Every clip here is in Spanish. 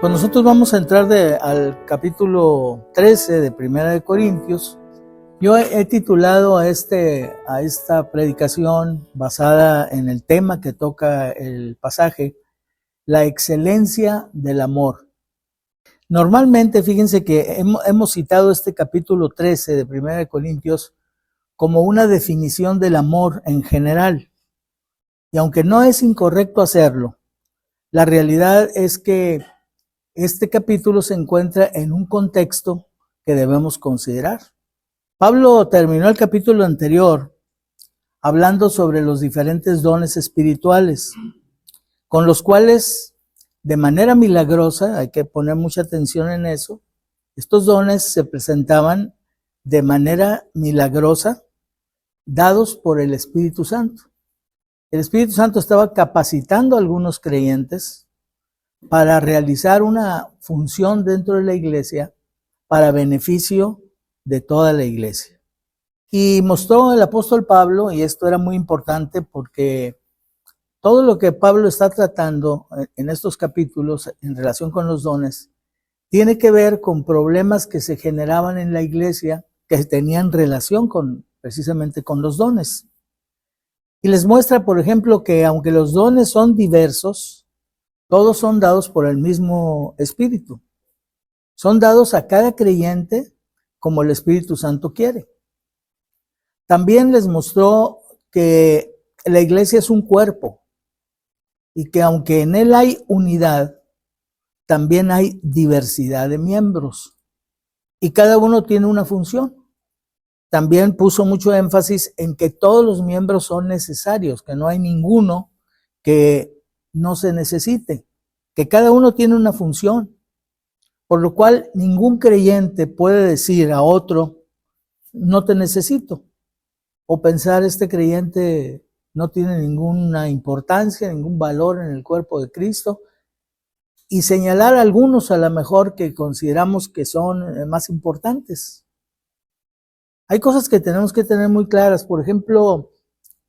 Pues nosotros vamos a entrar al capítulo 13 de Primera de Corintios. Yo he titulado a esta predicación, basada en el tema que toca el pasaje, La excelencia del amor. Normalmente, fíjense que hemos citado este capítulo 13 de Primera de Corintios como una definición del amor en general. Y aunque no es incorrecto hacerlo, la realidad es que este capítulo se encuentra en un contexto que debemos considerar. Pablo terminó el capítulo anterior hablando sobre los diferentes dones espirituales, con los cuales, de manera milagrosa, hay que poner mucha atención en eso, estos dones se presentaban de manera milagrosa, dados por el Espíritu Santo. El Espíritu Santo estaba capacitando a algunos creyentes para realizar una función dentro de la iglesia para beneficio de toda la iglesia. Y mostró el apóstol Pablo, y esto era muy importante porque todo lo que Pablo está tratando en estos capítulos en relación con los dones tiene que ver con problemas que se generaban en la iglesia que tenían relación precisamente con los dones. Y les muestra, por ejemplo, que aunque los dones son diversos, todos son dados por el mismo Espíritu. Son dados a cada creyente como el Espíritu Santo quiere. También les mostró que la iglesia es un cuerpo y que aunque en él hay unidad, también hay diversidad de miembros y cada uno tiene una función. También puso mucho énfasis en que todos los miembros son necesarios, que no hay ninguno que no se necesite, que cada uno tiene una función, por lo cual ningún creyente puede decir a otro, no te necesito, o pensar este creyente no tiene ninguna importancia, ningún valor en el cuerpo de Cristo, y señalar a algunos a lo mejor que consideramos que son más importantes. Hay cosas que tenemos que tener muy claras. Por ejemplo,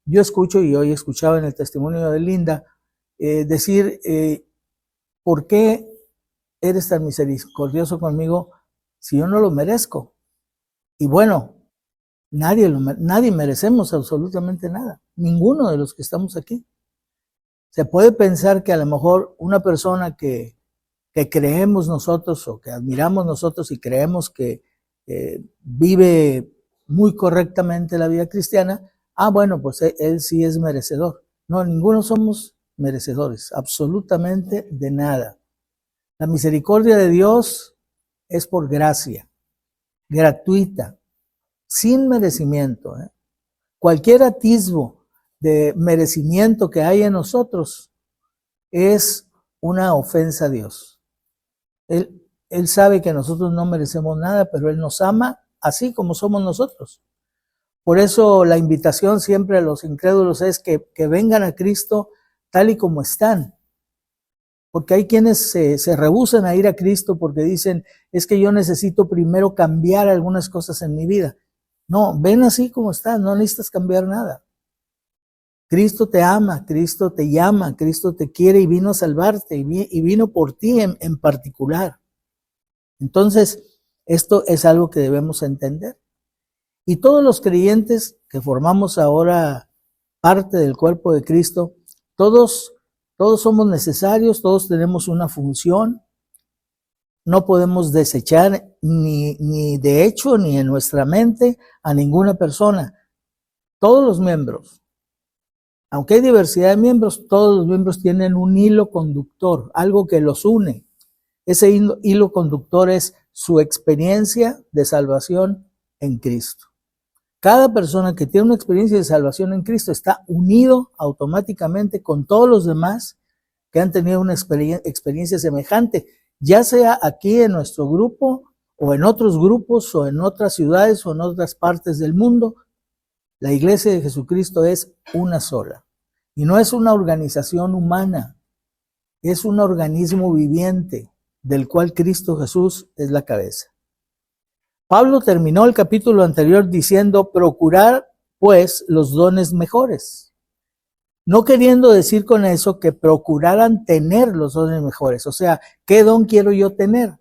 yo escucho, y hoy escuchaba en el testimonio de Linda, decir, ¿por qué eres tan misericordioso conmigo si yo no lo merezco? Y bueno, nadie merecemos absolutamente nada, ninguno de los que estamos aquí. Se puede pensar que a lo mejor una persona que creemos nosotros o que admiramos nosotros y creemos que vive muy correctamente la vida cristiana, bueno, pues él sí es merecedor. No, ninguno somos merecedores, absolutamente de nada. La misericordia de Dios es por gracia, gratuita, sin merecimiento. Cualquier atisbo de merecimiento que hay en nosotros es una ofensa a Dios. Él sabe que nosotros no merecemos nada, pero Él nos ama así como somos nosotros. Por eso la invitación siempre a los incrédulos es que vengan a Cristo tal y como están. Porque hay quienes se rehúsan a ir a Cristo porque dicen, es que yo necesito primero cambiar algunas cosas en mi vida. No, ven así como estás, no necesitas cambiar nada. Cristo te ama, Cristo te llama, Cristo te quiere y vino a salvarte y vino por ti en particular. Entonces, esto es algo que debemos entender. Y todos los creyentes que formamos ahora parte del cuerpo de Cristo, todos somos necesarios, todos tenemos una función. No podemos desechar ni de hecho ni en nuestra mente a ninguna persona. Todos los miembros, aunque hay diversidad de miembros, todos los miembros tienen un hilo conductor, algo que los une. Ese hilo conductor es su experiencia de salvación en Cristo. Cada persona que tiene una experiencia de salvación en Cristo está unido automáticamente con todos los demás que han tenido una experiencia semejante, ya sea aquí en nuestro grupo o en otros grupos o en otras ciudades o en otras partes del mundo. La Iglesia de Jesucristo es una sola y no es una organización humana, es un organismo viviente del cual Cristo Jesús es la cabeza. Pablo terminó el capítulo anterior diciendo, procurar pues los dones mejores. No queriendo decir con eso que procuraran tener los dones mejores. O sea, ¿qué don quiero yo tener?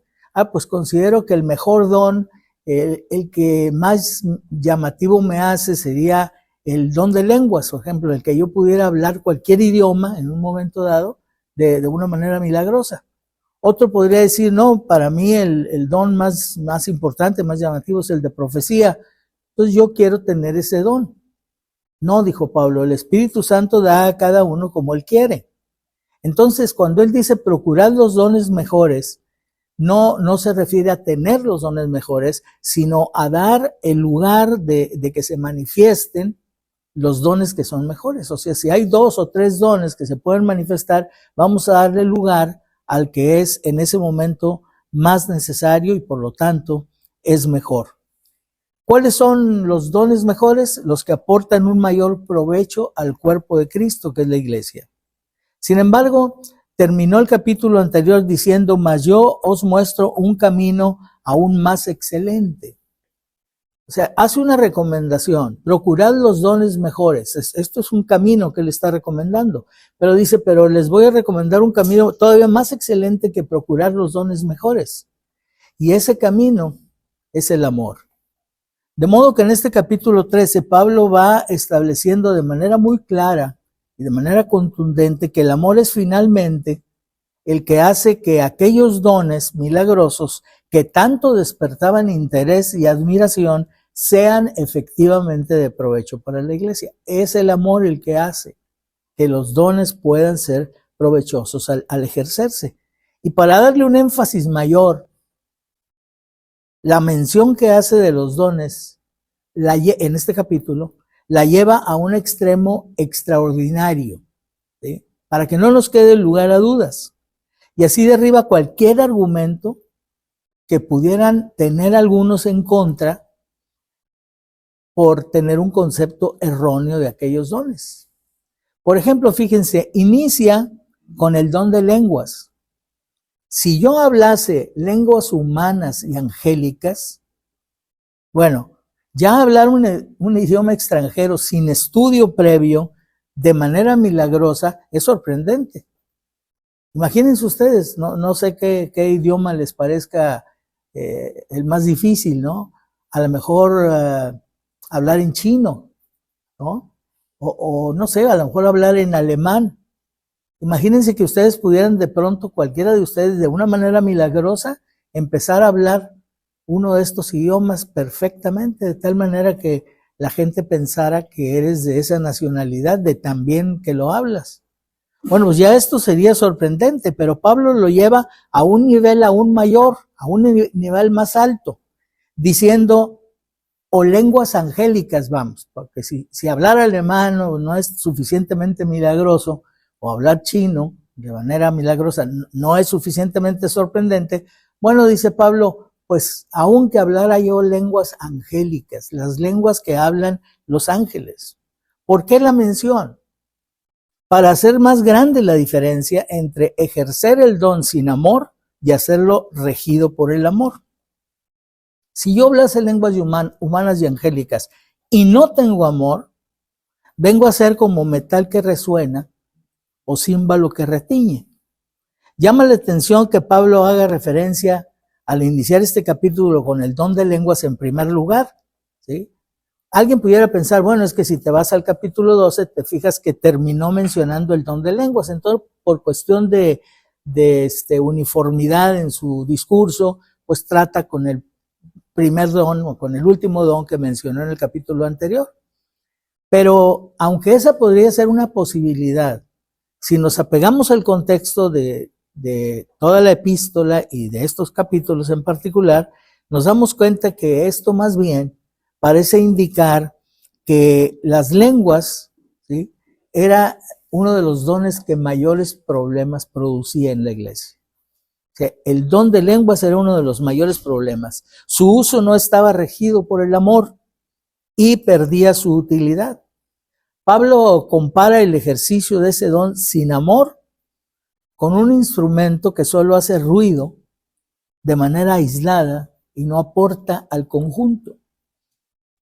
Pues considero que el mejor don, el que más llamativo me hace sería el don de lenguas, por ejemplo, el que yo pudiera hablar cualquier idioma en un momento dado de una manera milagrosa. Otro podría decir, no, para mí el don más importante, más llamativo es el de profecía. Entonces yo quiero tener ese don. No, dijo Pablo, el Espíritu Santo da a cada uno como él quiere. Entonces, cuando él dice procurar los dones mejores, no se refiere a tener los dones mejores, sino a dar el lugar de que se manifiesten los dones que son mejores. O sea, si hay 2 o 3 dones que se pueden manifestar, vamos a darle lugar al que es en ese momento más necesario y por lo tanto es mejor. ¿Cuáles son los dones mejores? Los que aportan un mayor provecho al cuerpo de Cristo, que es la iglesia. Sin embargo, terminó el capítulo anterior diciendo, mas yo os muestro un camino aún más excelente. O sea, hace una recomendación, procurad los dones mejores. Esto es un camino que le está recomendando. Pero dice, pero les voy a recomendar un camino todavía más excelente que procurar los dones mejores. Y ese camino es el amor. De modo que en este capítulo 13, Pablo va estableciendo de manera muy clara y de manera contundente que el amor es finalmente el que hace que aquellos dones milagrosos que tanto despertaban interés y admiración sean efectivamente de provecho para la iglesia. Es el amor el que hace que los dones puedan ser provechosos al ejercerse. Y para darle un énfasis mayor, la mención que hace de los dones en este capítulo la lleva a un extremo extraordinario, ¿sí? Para que no nos quede lugar a dudas. Y así derriba cualquier argumento que pudieran tener algunos en contra por tener un concepto erróneo de aquellos dones. Por ejemplo, fíjense, inicia con el don de lenguas. Si yo hablase lenguas humanas y angélicas, bueno, ya hablar un idioma extranjero sin estudio previo, de manera milagrosa, es sorprendente. Imagínense ustedes, no sé qué idioma les parezca el más difícil, ¿no? A lo mejor hablar en chino, ¿no? O no sé, a lo mejor hablar en alemán. Imagínense que ustedes pudieran de pronto, cualquiera de ustedes, de una manera milagrosa, empezar a hablar uno de estos idiomas perfectamente, de tal manera que la gente pensara que eres de esa nacionalidad, de tan bien que lo hablas. Bueno, pues ya esto sería sorprendente, pero Pablo lo lleva a un nivel aún mayor, a un nivel más alto, diciendo, o lenguas angélicas, vamos, porque si hablar alemán no es suficientemente milagroso, o hablar chino de manera milagrosa no es suficientemente sorprendente, bueno, dice Pablo, pues aunque hablara yo lenguas angélicas, las lenguas que hablan los ángeles. ¿Por qué la mención? Para hacer más grande la diferencia entre ejercer el don sin amor y hacerlo regido por el amor. Si yo hablase lenguas humanas y angélicas y no tengo amor, vengo a ser como metal que resuena o címbalo que retiñe. Llama la atención que Pablo haga referencia al iniciar este capítulo con el don de lenguas en primer lugar, ¿sí? Alguien pudiera pensar, bueno, es que si te vas al capítulo 12, te fijas que terminó mencionando el don de lenguas, entonces por cuestión de uniformidad en su discurso, pues trata con el primer don o con el último don que mencionó en el capítulo anterior. Pero aunque esa podría ser una posibilidad, si nos apegamos al contexto de toda la epístola y de estos capítulos en particular, nos damos cuenta que esto más bien parece indicar que las lenguas, ¿sí?, era uno de los dones que mayores problemas producía en la iglesia. O sea, el don de lenguas era uno de los mayores problemas. Su uso no estaba regido por el amor y perdía su utilidad. Pablo compara el ejercicio de ese don sin amor con un instrumento que solo hace ruido de manera aislada y no aporta al conjunto.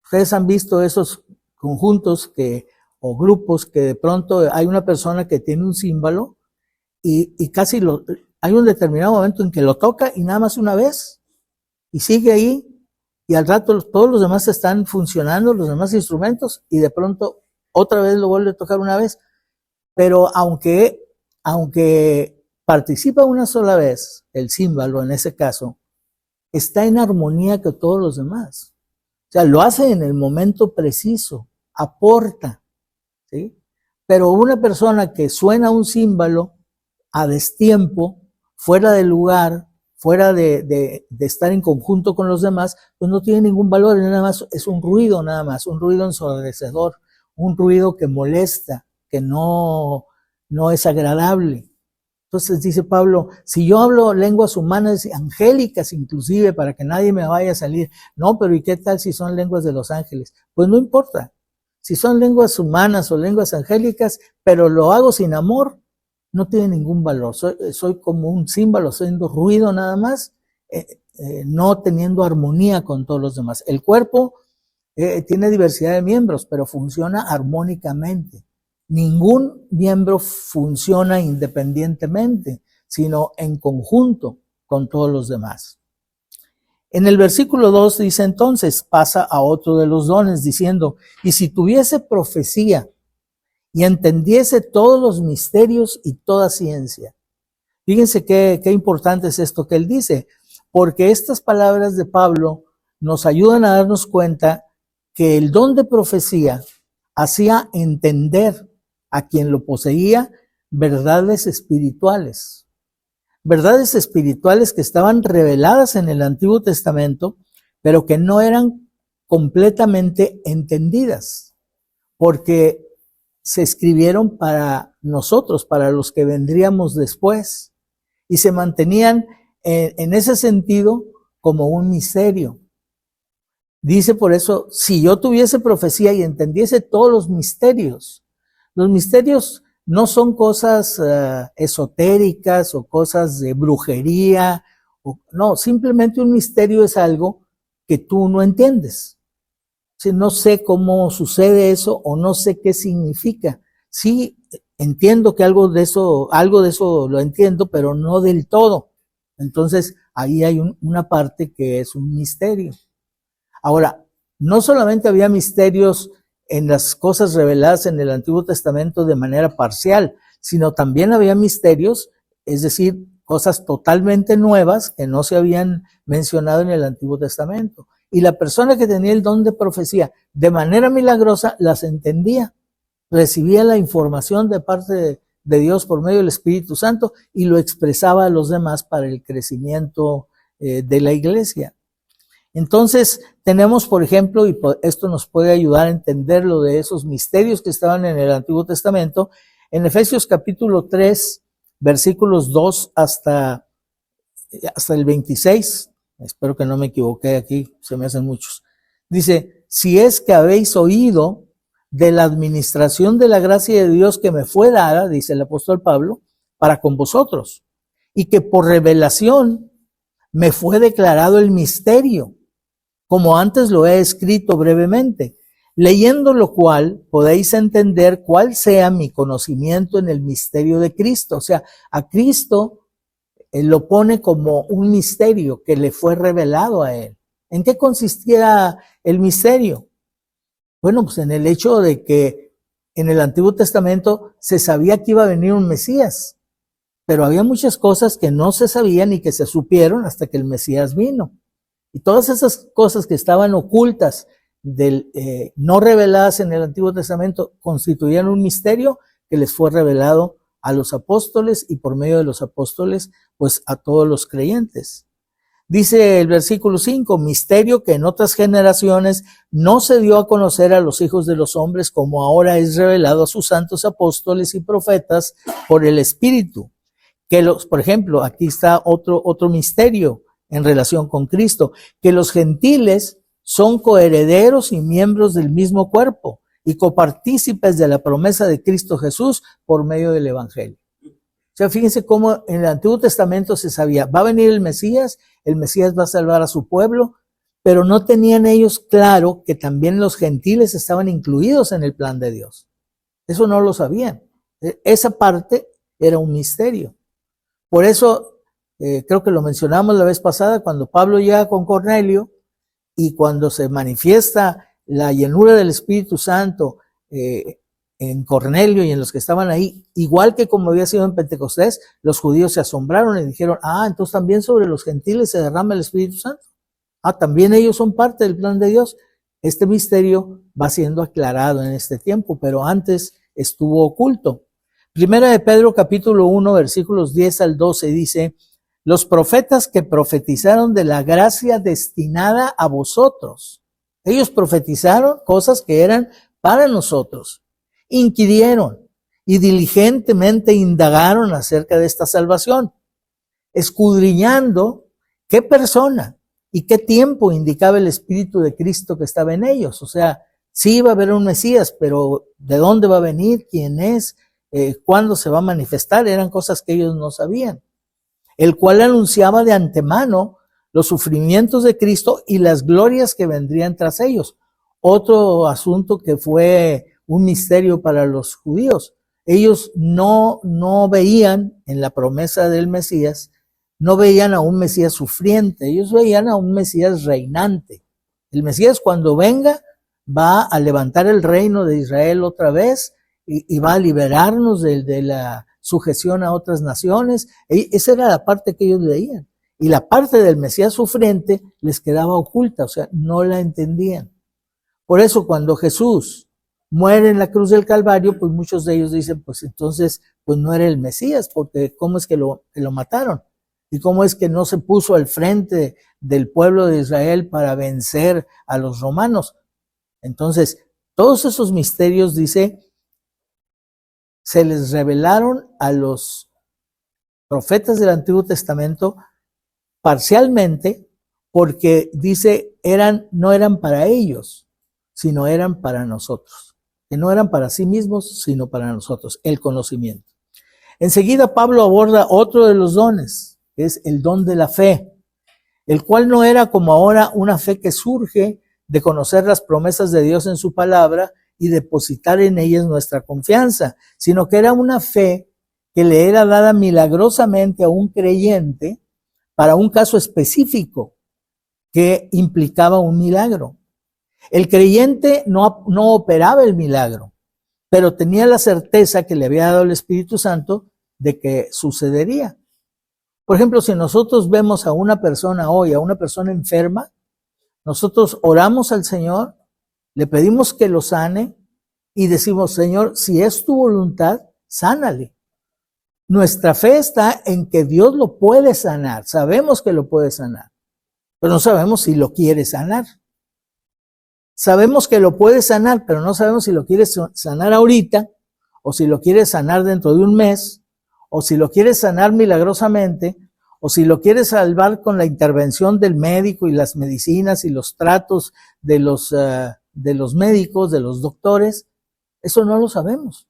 Ustedes han visto esos conjuntos que o grupos que de pronto hay una persona que tiene un címbalo y casi hay un determinado momento en que lo toca y nada más una vez y sigue ahí y al rato todos los demás están funcionando, los demás instrumentos, y de pronto otra vez lo vuelve a tocar una vez. Pero aunque participa una sola vez el címbalo en ese caso, está en armonía con todos los demás. O sea, lo hace en el momento preciso, aporta, ¿sí? Pero una persona que suena un címbalo a destiempo, fuera de lugar, fuera de estar en conjunto con los demás, pues no tiene ningún valor, nada más es un ruido, nada más, un ruido ensordecedor, un ruido que molesta, que no es agradable. Entonces dice Pablo, si yo hablo lenguas humanas, angélicas inclusive, para que nadie me vaya a salir, no, pero ¿y qué tal si son lenguas de los ángeles? Pues no importa, si son lenguas humanas o lenguas angélicas, pero lo hago sin amor, no tiene ningún valor. Soy como un címbalo haciendo ruido nada más, no teniendo armonía con todos los demás. El cuerpo tiene diversidad de miembros, pero funciona armónicamente. Ningún miembro funciona independientemente, sino en conjunto con todos los demás. En el versículo 2 dice entonces, pasa a otro de los dones diciendo, y si tuviese profecía y entendiese todos los misterios y toda ciencia. Fíjense qué importante es esto que él dice, porque estas palabras de Pablo nos ayudan a darnos cuenta que el don de profecía hacía entender a quien lo poseía verdades espirituales. Verdades espirituales que estaban reveladas en el Antiguo Testamento, pero que no eran completamente entendidas, porque se escribieron para nosotros, para los que vendríamos después, y se mantenían en ese sentido como un misterio. Dice por eso, si yo tuviese profecía y entendiese todos los misterios no son cosas esotéricas o cosas de brujería, no, simplemente un misterio es algo que tú no entiendes. Si no sé cómo sucede eso o no sé qué significa. Sí, entiendo que algo de eso lo entiendo, pero no del todo. Entonces, ahí hay una parte que es un misterio. Ahora, no solamente había misterios en las cosas reveladas en el Antiguo Testamento de manera parcial, sino también había misterios, es decir, cosas totalmente nuevas que no se habían mencionado en el Antiguo Testamento. Y la persona que tenía el don de profecía de manera milagrosa las entendía, recibía la información de parte de Dios por medio del Espíritu Santo y lo expresaba a los demás para el crecimiento de la iglesia. Entonces tenemos, por ejemplo, y esto nos puede ayudar a entender lo de esos misterios que estaban en el Antiguo Testamento, en Efesios capítulo 3, versículos 2 hasta el 26, espero que no me equivoqué aquí, se me hacen muchos. Dice, si es que habéis oído de la administración de la gracia de Dios que me fue dada, dice el apóstol Pablo, para con vosotros, y que por revelación me fue declarado el misterio, como antes lo he escrito brevemente, leyendo lo cual podéis entender cuál sea mi conocimiento en el misterio de Cristo. O sea, a Cristo él lo pone como un misterio que le fue revelado a él. ¿En qué consistía el misterio? Bueno, pues en el hecho de que en el Antiguo Testamento se sabía que iba a venir un Mesías, pero había muchas cosas que no se sabían y que se supieron hasta que el Mesías vino. Y todas esas cosas que estaban ocultas, no reveladas en el Antiguo Testamento, constituían un misterio que les fue revelado a los apóstoles y por medio de los apóstoles, pues a todos los creyentes. Dice el versículo 5, misterio que en otras generaciones no se dio a conocer a los hijos de los hombres como ahora es revelado a sus santos apóstoles y profetas por el Espíritu. Por ejemplo, aquí está otro misterio en relación con Cristo, que los gentiles son coherederos y miembros del mismo cuerpo y copartícipes de la promesa de Cristo Jesús por medio del Evangelio. O sea, fíjense cómo en el Antiguo Testamento se sabía, va a venir el Mesías va a salvar a su pueblo, pero no tenían ellos claro que también los gentiles estaban incluidos en el plan de Dios. Eso no lo sabían. Esa parte era un misterio. Por eso, creo que lo mencionamos la vez pasada, cuando Pablo llega con Cornelio y cuando se manifiesta la llenura del Espíritu Santo en Cornelio y en los que estaban ahí, igual que como había sido en Pentecostés, los judíos se asombraron y dijeron, entonces también sobre los gentiles se derrama el Espíritu Santo. También ellos son parte del plan de Dios. Este misterio va siendo aclarado en este tiempo, pero antes estuvo oculto. Primera de Pedro capítulo 1 versículos 10 al 12 dice, los profetas que profetizaron de la gracia destinada a vosotros. Ellos profetizaron cosas que eran para nosotros. Inquirieron y diligentemente indagaron acerca de esta salvación, escudriñando qué persona y qué tiempo indicaba el Espíritu de Cristo que estaba en ellos. O sea, sí iba a haber un Mesías, pero ¿de dónde va a venir? ¿Quién es? ¿Cuándo se va a manifestar? Eran cosas que ellos no sabían. El cual anunciaba de antemano los sufrimientos de Cristo y las glorias que vendrían tras ellos. Otro asunto que fue un misterio para los judíos. Ellos no veían en la promesa del Mesías, no veían a un Mesías sufriente, ellos veían a un Mesías reinante. El Mesías cuando venga va a levantar el reino de Israel otra vez y va a liberarnos de la sujeción a otras naciones. Esa era la parte que ellos veían. Y la parte del Mesías sufriente les quedaba oculta, o sea, no la entendían. Por eso cuando Jesús muere en la cruz del Calvario, pues muchos de ellos dicen, pues entonces, pues no era el Mesías, porque ¿cómo es que lo mataron? ¿Y cómo es que no se puso al frente del pueblo de Israel para vencer a los romanos? Entonces, todos esos misterios, dice, se les revelaron a los profetas del Antiguo Testamento parcialmente, porque dice, no eran para ellos, sino eran para nosotros. Que no eran para sí mismos, sino para nosotros, el conocimiento. Enseguida Pablo aborda otro de los dones, que es el don de la fe, el cual no era como ahora una fe que surge de conocer las promesas de Dios en su palabra y depositar en ellas nuestra confianza, sino que era una fe que le era dada milagrosamente a un creyente para un caso específico que implicaba un milagro. El creyente no operaba el milagro, pero tenía la certeza que le había dado el Espíritu Santo de que sucedería. Por ejemplo, si nosotros vemos a una persona hoy, a una persona enferma, nosotros oramos al Señor, le pedimos que lo sane y decimos, Señor, si es tu voluntad, sánale. Nuestra fe está en que Dios lo puede sanar. Sabemos que lo puede sanar, pero no sabemos si lo quiere sanar. Sabemos que lo puede sanar, pero no sabemos si lo quiere sanar ahorita, o si lo quiere sanar dentro de un mes, o si lo quiere sanar milagrosamente, o si lo quiere salvar con la intervención del médico y las medicinas y los tratos de los médicos, de los doctores. Eso no lo sabemos.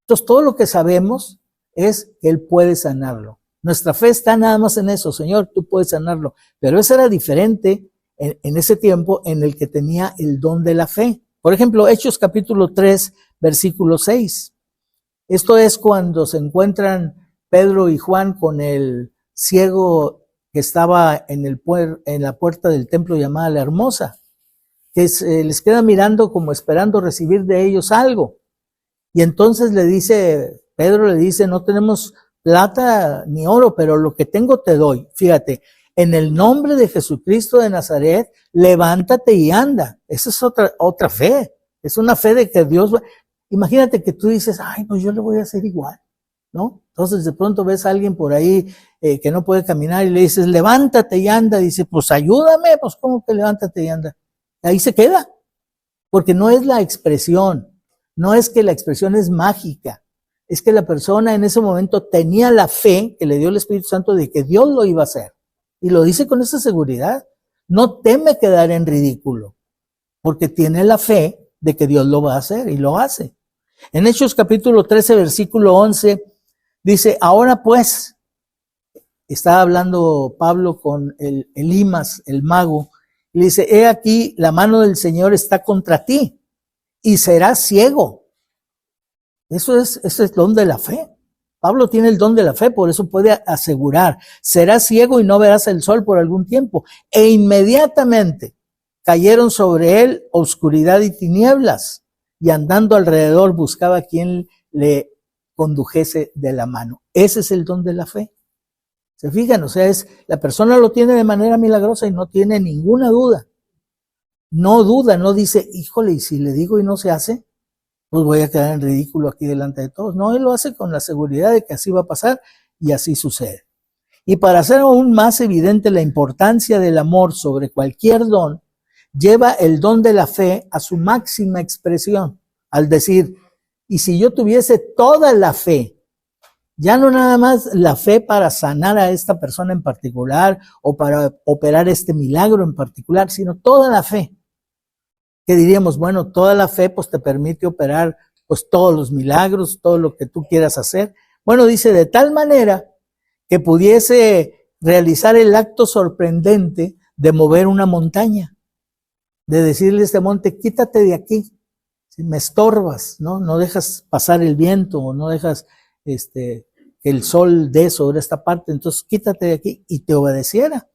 Entonces, todo lo que sabemos es que Él puede sanarlo. Nuestra fe está nada más en eso, Señor, tú puedes sanarlo. Pero eso era diferente en ese tiempo en el que tenía el don de la fe. Por ejemplo, Hechos capítulo 3, versículo 6. Esto es cuando se encuentran Pedro y Juan con el ciego que estaba en la puerta del templo llamada La Hermosa, que les queda mirando como esperando recibir de ellos algo. Y entonces Pedro le dice, no tenemos plata ni oro, pero lo que tengo te doy. Fíjate, en el nombre de Jesucristo de Nazaret, levántate y anda. Esa es otra fe. Es una fe de que Dios va. Imagínate que tú dices, pues yo le voy a hacer igual, ¿no? Entonces de pronto ves a alguien por ahí que no puede caminar y le dices, levántate y anda. Dice, pues ayúdame, pues ¿cómo que levántate y anda? Ahí se queda, porque no es la expresión, no es que la expresión es mágica, es que la persona en ese momento tenía la fe que le dio el Espíritu Santo de que Dios lo iba a hacer. Y lo dice con esa seguridad. No teme quedar en ridículo, porque tiene la fe de que Dios lo va a hacer y lo hace. En Hechos capítulo 13, versículo 11, dice, ahora pues, está hablando Pablo con el Elimas, el mago, y le dice, he aquí, la mano del Señor está contra ti, y serás ciego. Ese es el don de la fe. Pablo tiene el don de la fe, por eso puede asegurar, serás ciego y no verás el sol por algún tiempo. E inmediatamente cayeron sobre él oscuridad y tinieblas, y andando alrededor buscaba quien le condujese de la mano. Ese es el don de la fe. ¿Se fijan? O sea, la persona lo tiene de manera milagrosa y no tiene ninguna duda. No duda, no dice, híjole, y si le digo y no se hace, pues voy a quedar en ridículo aquí delante de todos. No, él lo hace con la seguridad de que así va a pasar y así sucede. Y para hacer aún más evidente la importancia del amor sobre cualquier don, lleva el don de la fe a su máxima expresión, al decir, y si yo tuviese toda la fe, ya no nada más la fe para sanar a esta persona en particular o para operar este milagro en particular, sino toda la fe. Que diríamos, bueno, toda la fe pues te permite operar pues todos los milagros, todo lo que tú quieras hacer. Bueno, dice, de tal manera que pudiese realizar el acto sorprendente de mover una montaña, de decirle a este monte, quítate de aquí, me estorbas, ¿no? No dejas pasar el viento o no dejas que el sol dé sobre esta parte, entonces quítate de aquí, y te obedeciera.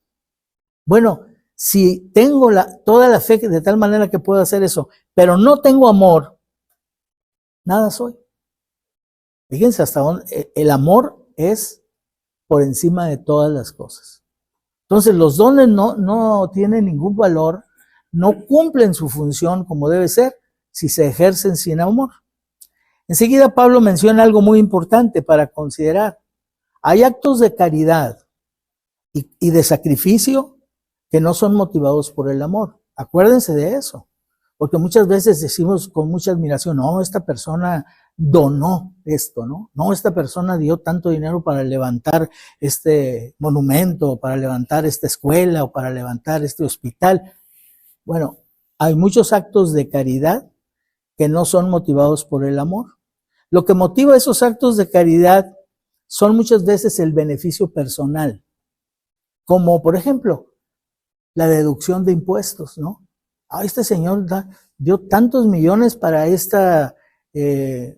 Bueno, si tengo toda la fe de tal manera que puedo hacer eso, pero no tengo amor, nada soy. Fíjense hasta dónde el amor es por encima de todas las cosas. Entonces los dones no tienen ningún valor, no cumplen su función como debe ser si se ejercen sin amor. Enseguida Pablo menciona algo muy importante para considerar. Hay actos de caridad y de sacrificio que no son motivados por el amor. Acuérdense de eso, porque muchas veces decimos con mucha admiración, no, esta persona donó esto, ¿no? No, esta persona dio tanto dinero para levantar este monumento, para levantar esta escuela o para levantar este hospital. Bueno, hay muchos actos de caridad que no son motivados por el amor. Lo que motiva esos actos de caridad son muchas veces el beneficio personal, como por ejemplo, la deducción de impuestos, ¿no? Este señor dio tantos millones para esta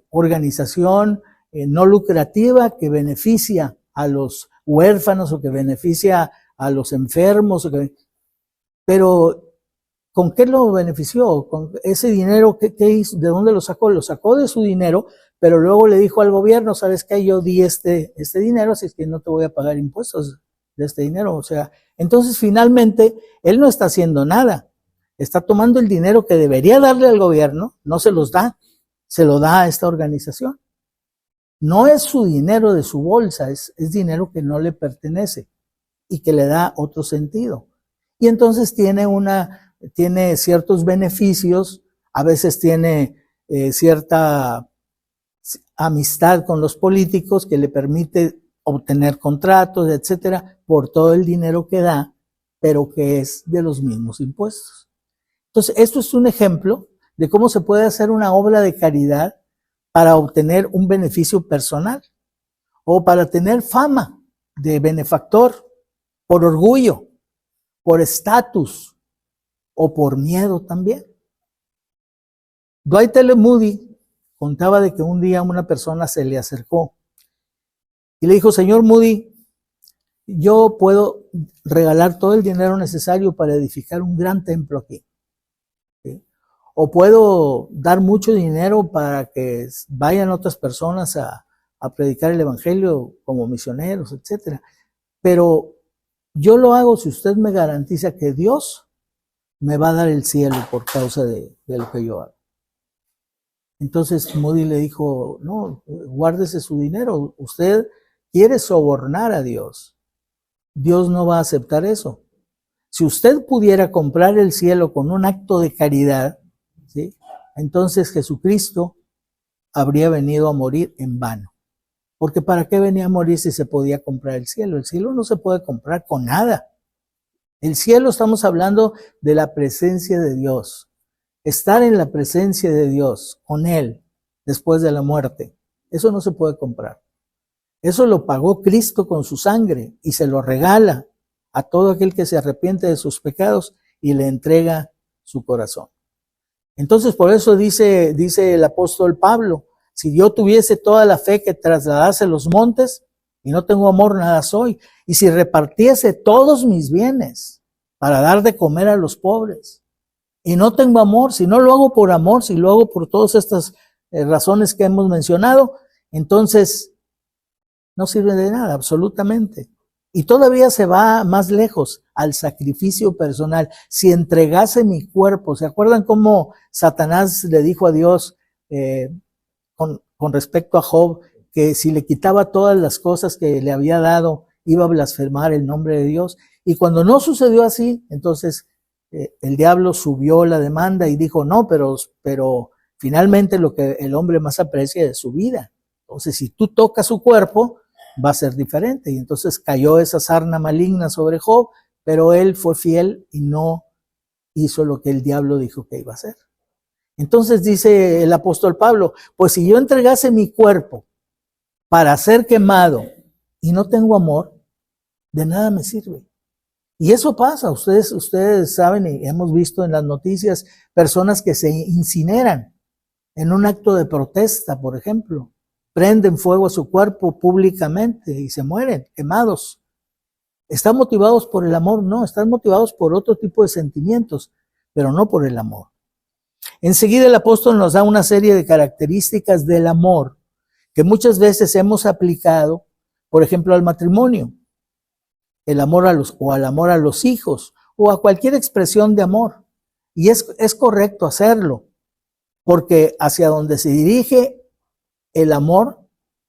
organización no lucrativa que beneficia a los huérfanos o que beneficia a los enfermos, pero ¿con qué lo benefició? ¿Con ese dinero qué hizo? ¿De dónde lo sacó? Lo sacó de su dinero, pero luego le dijo al gobierno, ¿sabes qué? Yo di este dinero, así es que no te voy a pagar impuestos de este dinero. O sea, entonces finalmente él no está haciendo nada. Está tomando el dinero que debería darle al gobierno, no se los da, se lo da a esta organización. No es su dinero de su bolsa, es dinero que no le pertenece y que le da otro sentido. Y entonces tiene ciertos beneficios, a veces tiene cierta amistad con los políticos que le permite obtener contratos, etcétera, por todo el dinero que da, pero que es de los mismos impuestos. Entonces, esto es un ejemplo de cómo se puede hacer una obra de caridad para obtener un beneficio personal o para tener fama de benefactor por orgullo, por estatus o por miedo también. Dwight L. Moody contaba de que un día una persona se le acercó y le dijo, señor Moody, yo puedo regalar todo el dinero necesario para edificar un gran templo aquí. ¿Sí? O puedo dar mucho dinero para que vayan otras personas a predicar el evangelio como misioneros, etcétera. Pero yo lo hago si usted me garantiza que Dios me va a dar el cielo por causa de lo que yo hago. Entonces Moody le dijo, no, guárdese su dinero, usted quiere sobornar a Dios. Dios no va a aceptar eso. Si usted pudiera comprar el cielo con un acto de caridad, ¿sí? Entonces Jesucristo habría venido a morir en vano. Porque ¿para qué venía a morir si se podía comprar el cielo? El cielo no se puede comprar con nada. El cielo, estamos hablando de la presencia de Dios. Estar en la presencia de Dios, con Él, después de la muerte, eso no se puede comprar. Eso lo pagó Cristo con su sangre y se lo regala a todo aquel que se arrepiente de sus pecados y le entrega su corazón. Entonces, por eso dice el apóstol Pablo, Si yo tuviese toda la fe que trasladase los montes y no tengo amor, nada soy. Y si repartiese todos mis bienes para dar de comer a los pobres y no tengo amor, si no lo hago por amor, si lo hago por todas estas razones que hemos mencionado, entonces no sirve de nada, absolutamente. Y todavía se va más lejos, al sacrificio personal. Si entregase mi cuerpo, ¿se acuerdan cómo Satanás le dijo a Dios con respecto a Job, que si le quitaba todas las cosas que le había dado, iba a blasfemar el nombre de Dios? Y cuando no sucedió así, entonces el diablo subió la demanda y dijo, no, pero finalmente lo que el hombre más aprecia es su vida. Entonces, si tú tocas su cuerpo, va a ser diferente. Y entonces cayó esa sarna maligna sobre Job, pero él fue fiel y no hizo lo que el diablo dijo que iba a hacer. Entonces dice el apóstol Pablo, pues si yo entregase mi cuerpo para ser quemado y no tengo amor, de nada me sirve. Y eso pasa, ustedes saben y hemos visto en las noticias personas que se incineran en un acto de protesta, por ejemplo. Prenden fuego a su cuerpo públicamente y se mueren quemados. ¿Están motivados por el amor? No, están motivados por otro tipo de sentimientos, pero no por el amor. Enseguida el apóstol nos da una serie de características del amor que muchas veces hemos aplicado, por ejemplo, al matrimonio, el amor al amor a los hijos, o a cualquier expresión de amor. Y es correcto hacerlo, porque hacia donde se dirige el amor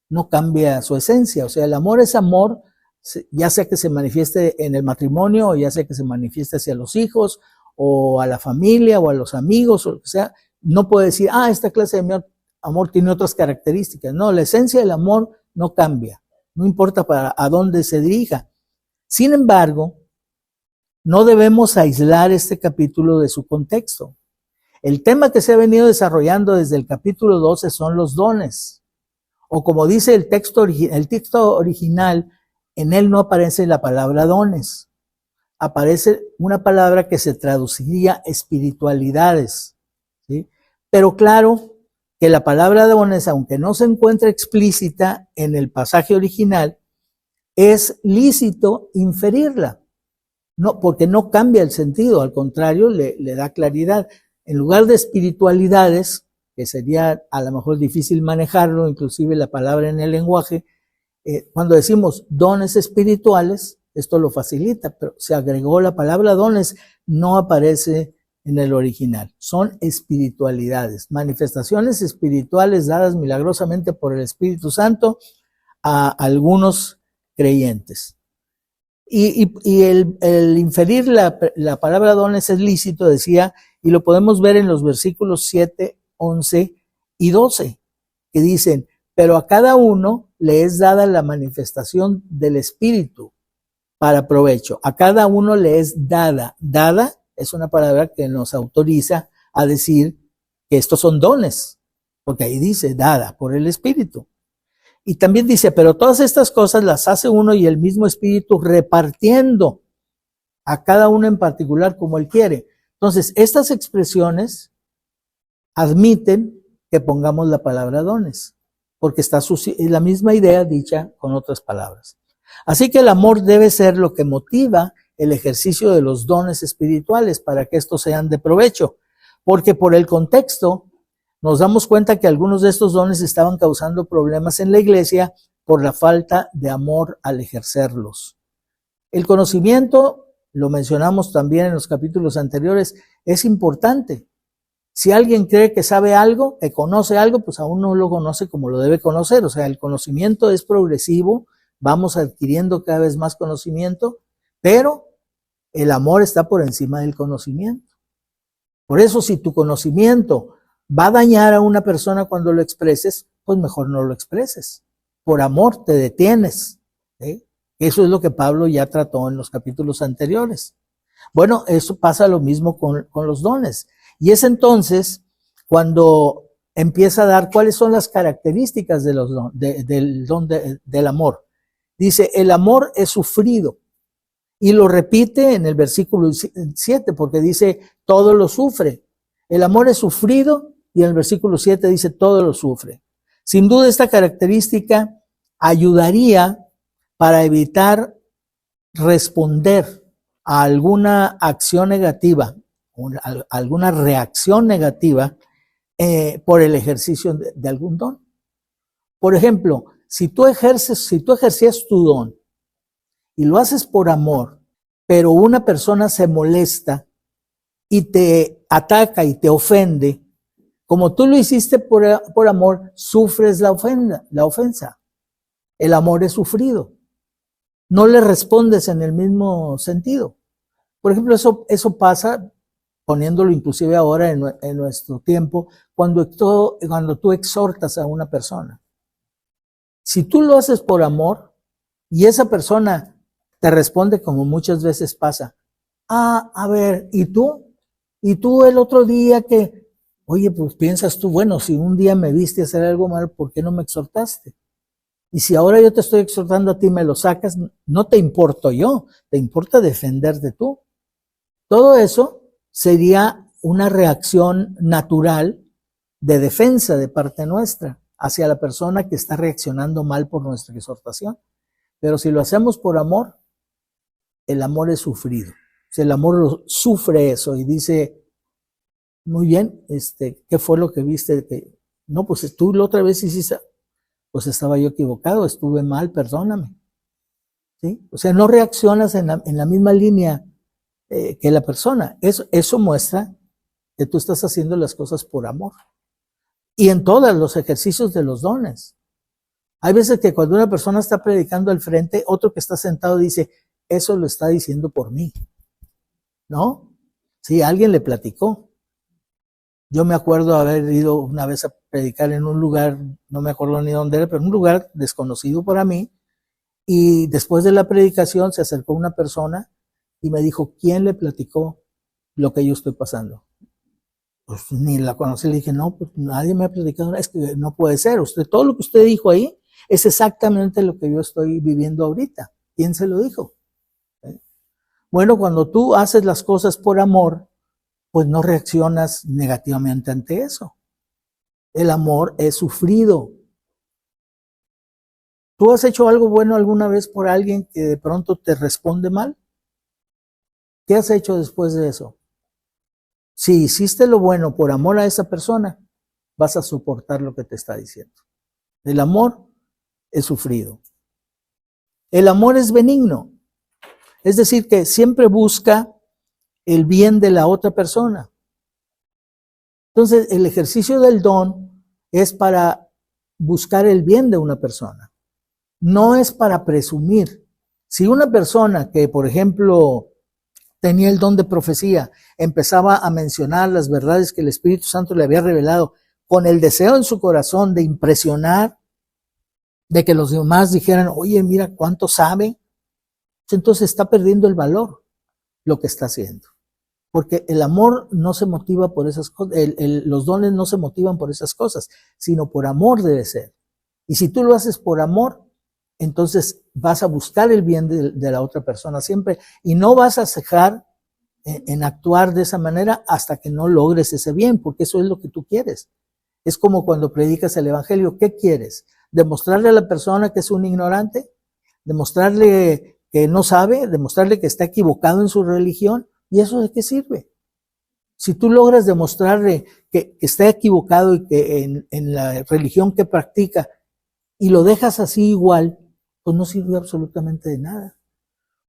no cambia su esencia. O sea, el amor es amor, ya sea que se manifieste en el matrimonio, o ya sea que se manifieste hacia los hijos, o a la familia, o a los amigos, o lo que sea. No puede decir, esta clase de amor tiene otras características. No, la esencia del amor no cambia, no importa a dónde se dirija. Sin embargo, no debemos aislar este capítulo de su contexto. El tema que se ha venido desarrollando desde el capítulo 12 son los dones. O como dice el texto original, en él no aparece la palabra dones. Aparece una palabra que se traduciría espiritualidades, ¿sí? Pero claro que la palabra dones, aunque no se encuentra explícita en el pasaje original, es lícito inferirla, no, porque no cambia el sentido, al contrario, le da claridad. En lugar de espiritualidades, que sería a lo mejor difícil manejarlo, inclusive la palabra en el lenguaje, cuando decimos dones espirituales, esto lo facilita, pero se agregó la palabra dones, no aparece en el original. Son espiritualidades, manifestaciones espirituales dadas milagrosamente por el Espíritu Santo a algunos creyentes. Y el inferir la palabra dones es lícito, decía, y lo podemos ver en los versículos 7, 11 y 12, que dicen, pero a cada uno le es dada la manifestación del Espíritu para provecho. A cada uno le es dada. Dada es una palabra que nos autoriza a decir que estos son dones, porque ahí dice dada por el Espíritu. Y también dice, pero todas estas cosas las hace uno y el mismo Espíritu repartiendo a cada uno en particular como él quiere. Entonces, estas expresiones admiten que pongamos la palabra dones, porque está la misma idea dicha con otras palabras. Así que el amor debe ser lo que motiva el ejercicio de los dones espirituales para que estos sean de provecho, porque por el contexto nos damos cuenta que algunos de estos dones estaban causando problemas en la iglesia por la falta de amor al ejercerlos. El conocimiento, lo mencionamos también en los capítulos anteriores, es importante. Si alguien cree que sabe algo, que conoce algo, pues aún no lo conoce como lo debe conocer. O sea, el conocimiento es progresivo, vamos adquiriendo cada vez más conocimiento, pero el amor está por encima del conocimiento. Por eso, si tu conocimiento va a dañar a una persona cuando lo expreses, pues mejor no lo expreses. Por amor te detienes, ¿sí? Eso es lo que Pablo ya trató en los capítulos anteriores. Bueno, eso pasa lo mismo con los dones. Y es entonces cuando empieza a dar cuáles son las características de del don del amor. Dice, el amor es sufrido. Y lo repite en el versículo 7, porque dice, todo lo sufre. El amor es sufrido, y en el versículo 7 dice, todo lo sufre. Sin duda esta característica ayudaría para evitar responder a alguna acción negativa, alguna reacción negativa por el ejercicio de algún don. Por ejemplo, si tú ejercías tu don y lo haces por amor, pero una persona se molesta y te ataca y te ofende, como tú lo hiciste por amor, sufres la ofensa. El amor es sufrido. No le respondes en el mismo sentido. Por ejemplo, eso pasa, poniéndolo inclusive ahora en nuestro tiempo, cuando tú exhortas a una persona. Si tú lo haces por amor y esa persona te responde como muchas veces pasa, a ver, ¿y tú? ¿Y tú el otro día que, oye, pues piensas tú, bueno, si un día me viste hacer algo mal, ¿por qué no me exhortaste? Y si ahora yo te estoy exhortando a ti, me lo sacas, no te importo yo, te importa defenderte tú. Todo eso sería una reacción natural de defensa de parte nuestra hacia la persona que está reaccionando mal por nuestra exhortación. Pero si lo hacemos por amor, el amor es sufrido. Si el amor sufre eso y dice, muy bien, ¿qué fue lo que viste? No, pues tú la otra vez hiciste, pues estaba yo equivocado, estuve mal, perdóname. ¿Sí? O sea, no reaccionas en la misma línea que la persona. Eso muestra que tú estás haciendo las cosas por amor. Y en todos los ejercicios de los dones. Hay veces que cuando una persona está predicando al frente, otro que está sentado dice, eso lo está diciendo por mí. ¿No? Sí, alguien le platicó. Yo me acuerdo haber ido una vez a predicar en un lugar, no me acuerdo ni dónde era, pero un lugar desconocido para mí. Y después de la predicación se acercó una persona y me dijo, ¿quién le platicó lo que yo estoy pasando? Pues ni la conocí, le dije, no, pues nadie me ha platicado, es que no puede ser, todo lo que usted dijo ahí es exactamente lo que yo estoy viviendo ahorita. ¿Quién se lo dijo? Bueno, cuando tú haces las cosas por amor, pues no reaccionas negativamente ante eso. El amor es sufrido. ¿Tú has hecho algo bueno alguna vez por alguien que de pronto te responde mal? ¿Qué has hecho después de eso? Si hiciste lo bueno por amor a esa persona, vas a soportar lo que te está diciendo. El amor es sufrido. El amor es benigno. Es decir, que siempre busca el bien de la otra persona. Entonces, el ejercicio del don es para buscar el bien de una persona. No es para presumir. Si una persona que, por ejemplo, tenía el don de profecía, empezaba a mencionar las verdades que el Espíritu Santo le había revelado, con el deseo en su corazón de impresionar, de que los demás dijeran, oye, mira cuánto sabe, entonces está perdiendo el valor lo que está haciendo. Porque el amor no se motiva por esas cosas, los dones no se motivan por esas cosas, sino por amor debe ser. Y si tú lo haces por amor, entonces vas a buscar el bien de la otra persona siempre y no vas a cejar en actuar de esa manera hasta que no logres ese bien, porque eso es lo que tú quieres. Es como cuando predicas el evangelio, ¿qué quieres? ¿Demostrarle a la persona que es un ignorante? ¿Demostrarle que no sabe? ¿Demostrarle que está equivocado en su religión? ¿Y eso de qué sirve? Si tú logras demostrarle que está equivocado y que en la religión que practica y lo dejas así igual, pues no sirve absolutamente de nada.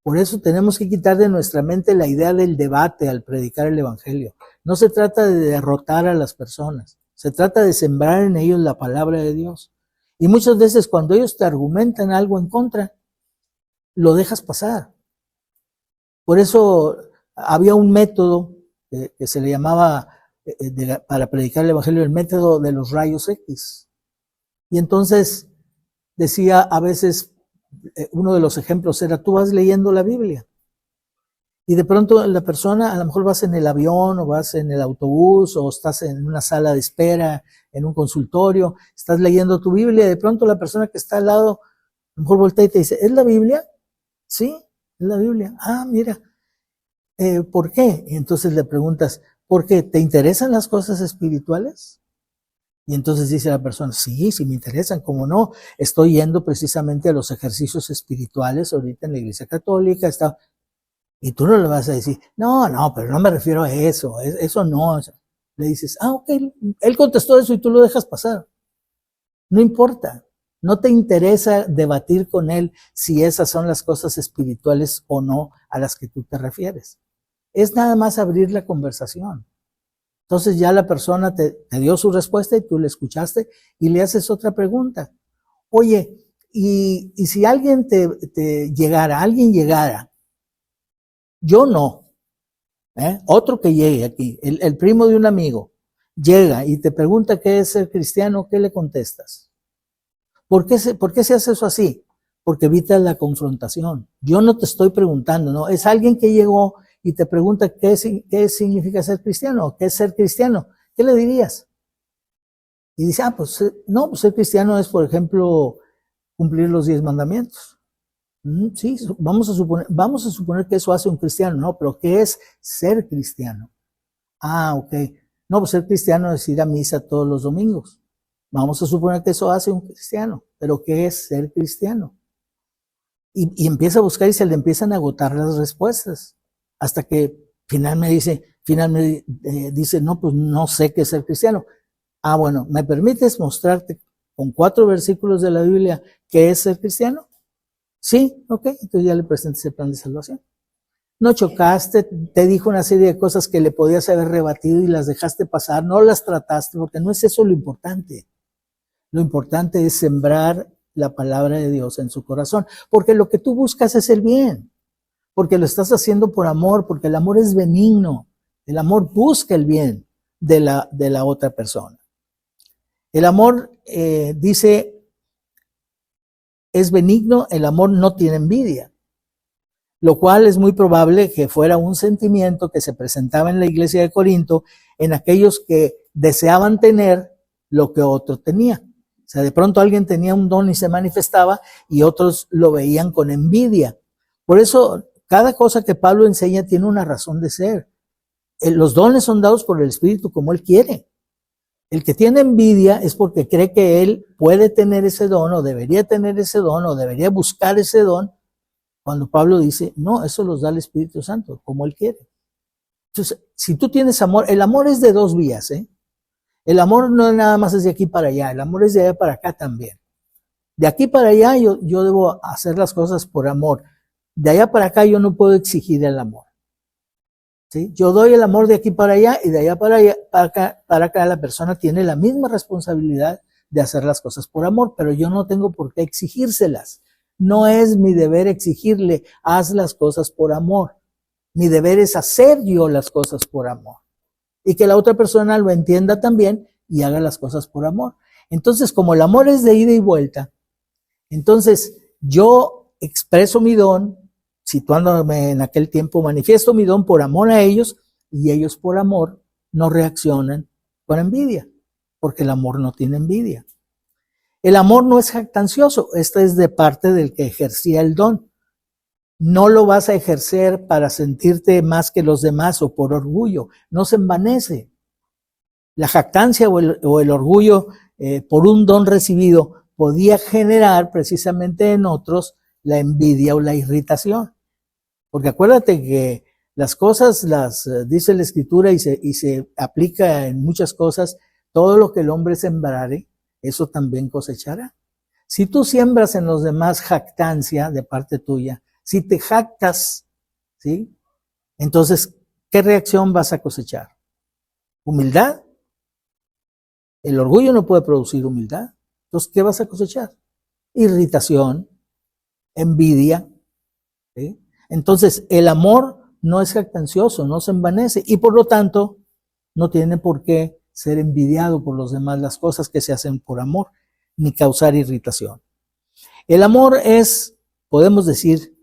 Por eso tenemos que quitar de nuestra mente la idea del debate al predicar el evangelio. No se trata de derrotar a las personas, se trata de sembrar en ellos la palabra de Dios. Y muchas veces cuando ellos te argumentan algo en contra, lo dejas pasar. Por eso había un método que se le llamaba para predicar el evangelio, el método de los rayos X. Y entonces decía a veces, uno de los ejemplos era, tú vas leyendo la Biblia y de pronto la persona, a lo mejor vas en el avión o vas en el autobús o estás en una sala de espera, en un consultorio, estás leyendo tu Biblia y de pronto la persona que está al lado, a lo mejor voltea y te dice, ¿es la Biblia? Sí, es la Biblia. Ah, mira, ¿por qué? Y entonces le preguntas, ¿por qué? ¿Te interesan las cosas espirituales? Y entonces dice la persona, sí, sí me interesan, ¿cómo no? Estoy yendo precisamente a los ejercicios espirituales ahorita en la Iglesia Católica, está. Y tú no le vas a decir, no, no, pero no me refiero a eso, eso no. Le dices, ok, él contestó eso y tú lo dejas pasar. No importa, no te interesa debatir con él si esas son las cosas espirituales o no a las que tú te refieres. Es nada más abrir la conversación. Entonces ya la persona te dio su respuesta y tú le escuchaste y le haces otra pregunta. Oye, y si alguien alguien llegara, yo no, otro que llegue aquí, el primo de un amigo, llega y te pregunta qué es ser cristiano, ¿qué le contestas? ¿Por qué se hace eso así? Porque evita la confrontación. Yo no te estoy preguntando, ¿no? Es alguien que llegó y te pregunta qué significa ser cristiano, qué es ser cristiano. ¿Qué le dirías? Y dice, pues no, pues ser cristiano es, por ejemplo, cumplir los 10 mandamientos. Sí, vamos a suponer que eso hace un cristiano, ¿no? Pero ¿qué es ser cristiano? Ok. No, pues ser cristiano es ir a misa todos los domingos. Vamos a suponer que eso hace un cristiano. Pero ¿qué es ser cristiano? Y empieza a buscar y se le empiezan a agotar las respuestas. Hasta que finalmente dice, no, pues no sé qué es ser cristiano. Bueno, ¿me permites mostrarte con 4 versículos de la Biblia qué es ser cristiano? Sí, ok, entonces ya le presentas el plan de salvación. No chocaste, te dijo una serie de cosas que le podías haber rebatido y las dejaste pasar, no las trataste, porque no es eso lo importante. Lo importante es sembrar la palabra de Dios en su corazón, porque lo que tú buscas es el bien, porque lo estás haciendo por amor, porque el amor es benigno, el amor busca el bien de la otra persona. El amor, dice, es benigno, el amor no tiene envidia, lo cual es muy probable que fuera un sentimiento que se presentaba en la iglesia de Corinto en aquellos que deseaban tener lo que otro tenía. O sea, de pronto alguien tenía un don y se manifestaba y otros lo veían con envidia. Por eso, cada cosa que Pablo enseña tiene una razón de ser. Los dones son dados por el Espíritu como Él quiere. El que tiene envidia es porque cree que él puede tener ese don o debería tener ese don o debería buscar ese don, cuando Pablo dice, no, eso los da el Espíritu Santo, como Él quiere. Entonces, si tú tienes amor, el amor es de 2 vías, El amor no nada más es de aquí para allá, el amor es de allá para acá también. De aquí para allá yo debo hacer las cosas por amor. De allá para acá yo no puedo exigir el amor. ¿Sí? Yo doy el amor de aquí para allá y de allá para acá la persona tiene la misma responsabilidad de hacer las cosas por amor, pero yo no tengo por qué exigírselas. No es mi deber exigirle, haz las cosas por amor. Mi deber es hacer yo las cosas por amor. Y que la otra persona lo entienda también y haga las cosas por amor. Entonces, como el amor es de ida y vuelta, entonces yo expreso mi don, situándome en aquel tiempo, manifiesto mi don por amor a ellos y ellos por amor no reaccionan con envidia, porque el amor no tiene envidia. El amor no es jactancioso, esto es de parte del que ejercía el don. No lo vas a ejercer para sentirte más que los demás o por orgullo, no se envanece. La jactancia o el orgullo por un don recibido podía generar precisamente en otros la envidia o la irritación. Porque acuérdate que las cosas las dice la Escritura y se aplica en muchas cosas, todo lo que el hombre sembrare, eso también cosechará. Si tú siembras en los demás jactancia de parte tuya, si te jactas, ¿sí? Entonces, ¿qué reacción vas a cosechar? ¿Humildad? El orgullo no puede producir humildad. Entonces, ¿qué vas a cosechar? Irritación, envidia, ¿sí? Entonces, el amor no es jactancioso, no se envanece y por lo tanto no tiene por qué ser envidiado por los demás las cosas que se hacen por amor, ni causar irritación. El amor es, podemos decir,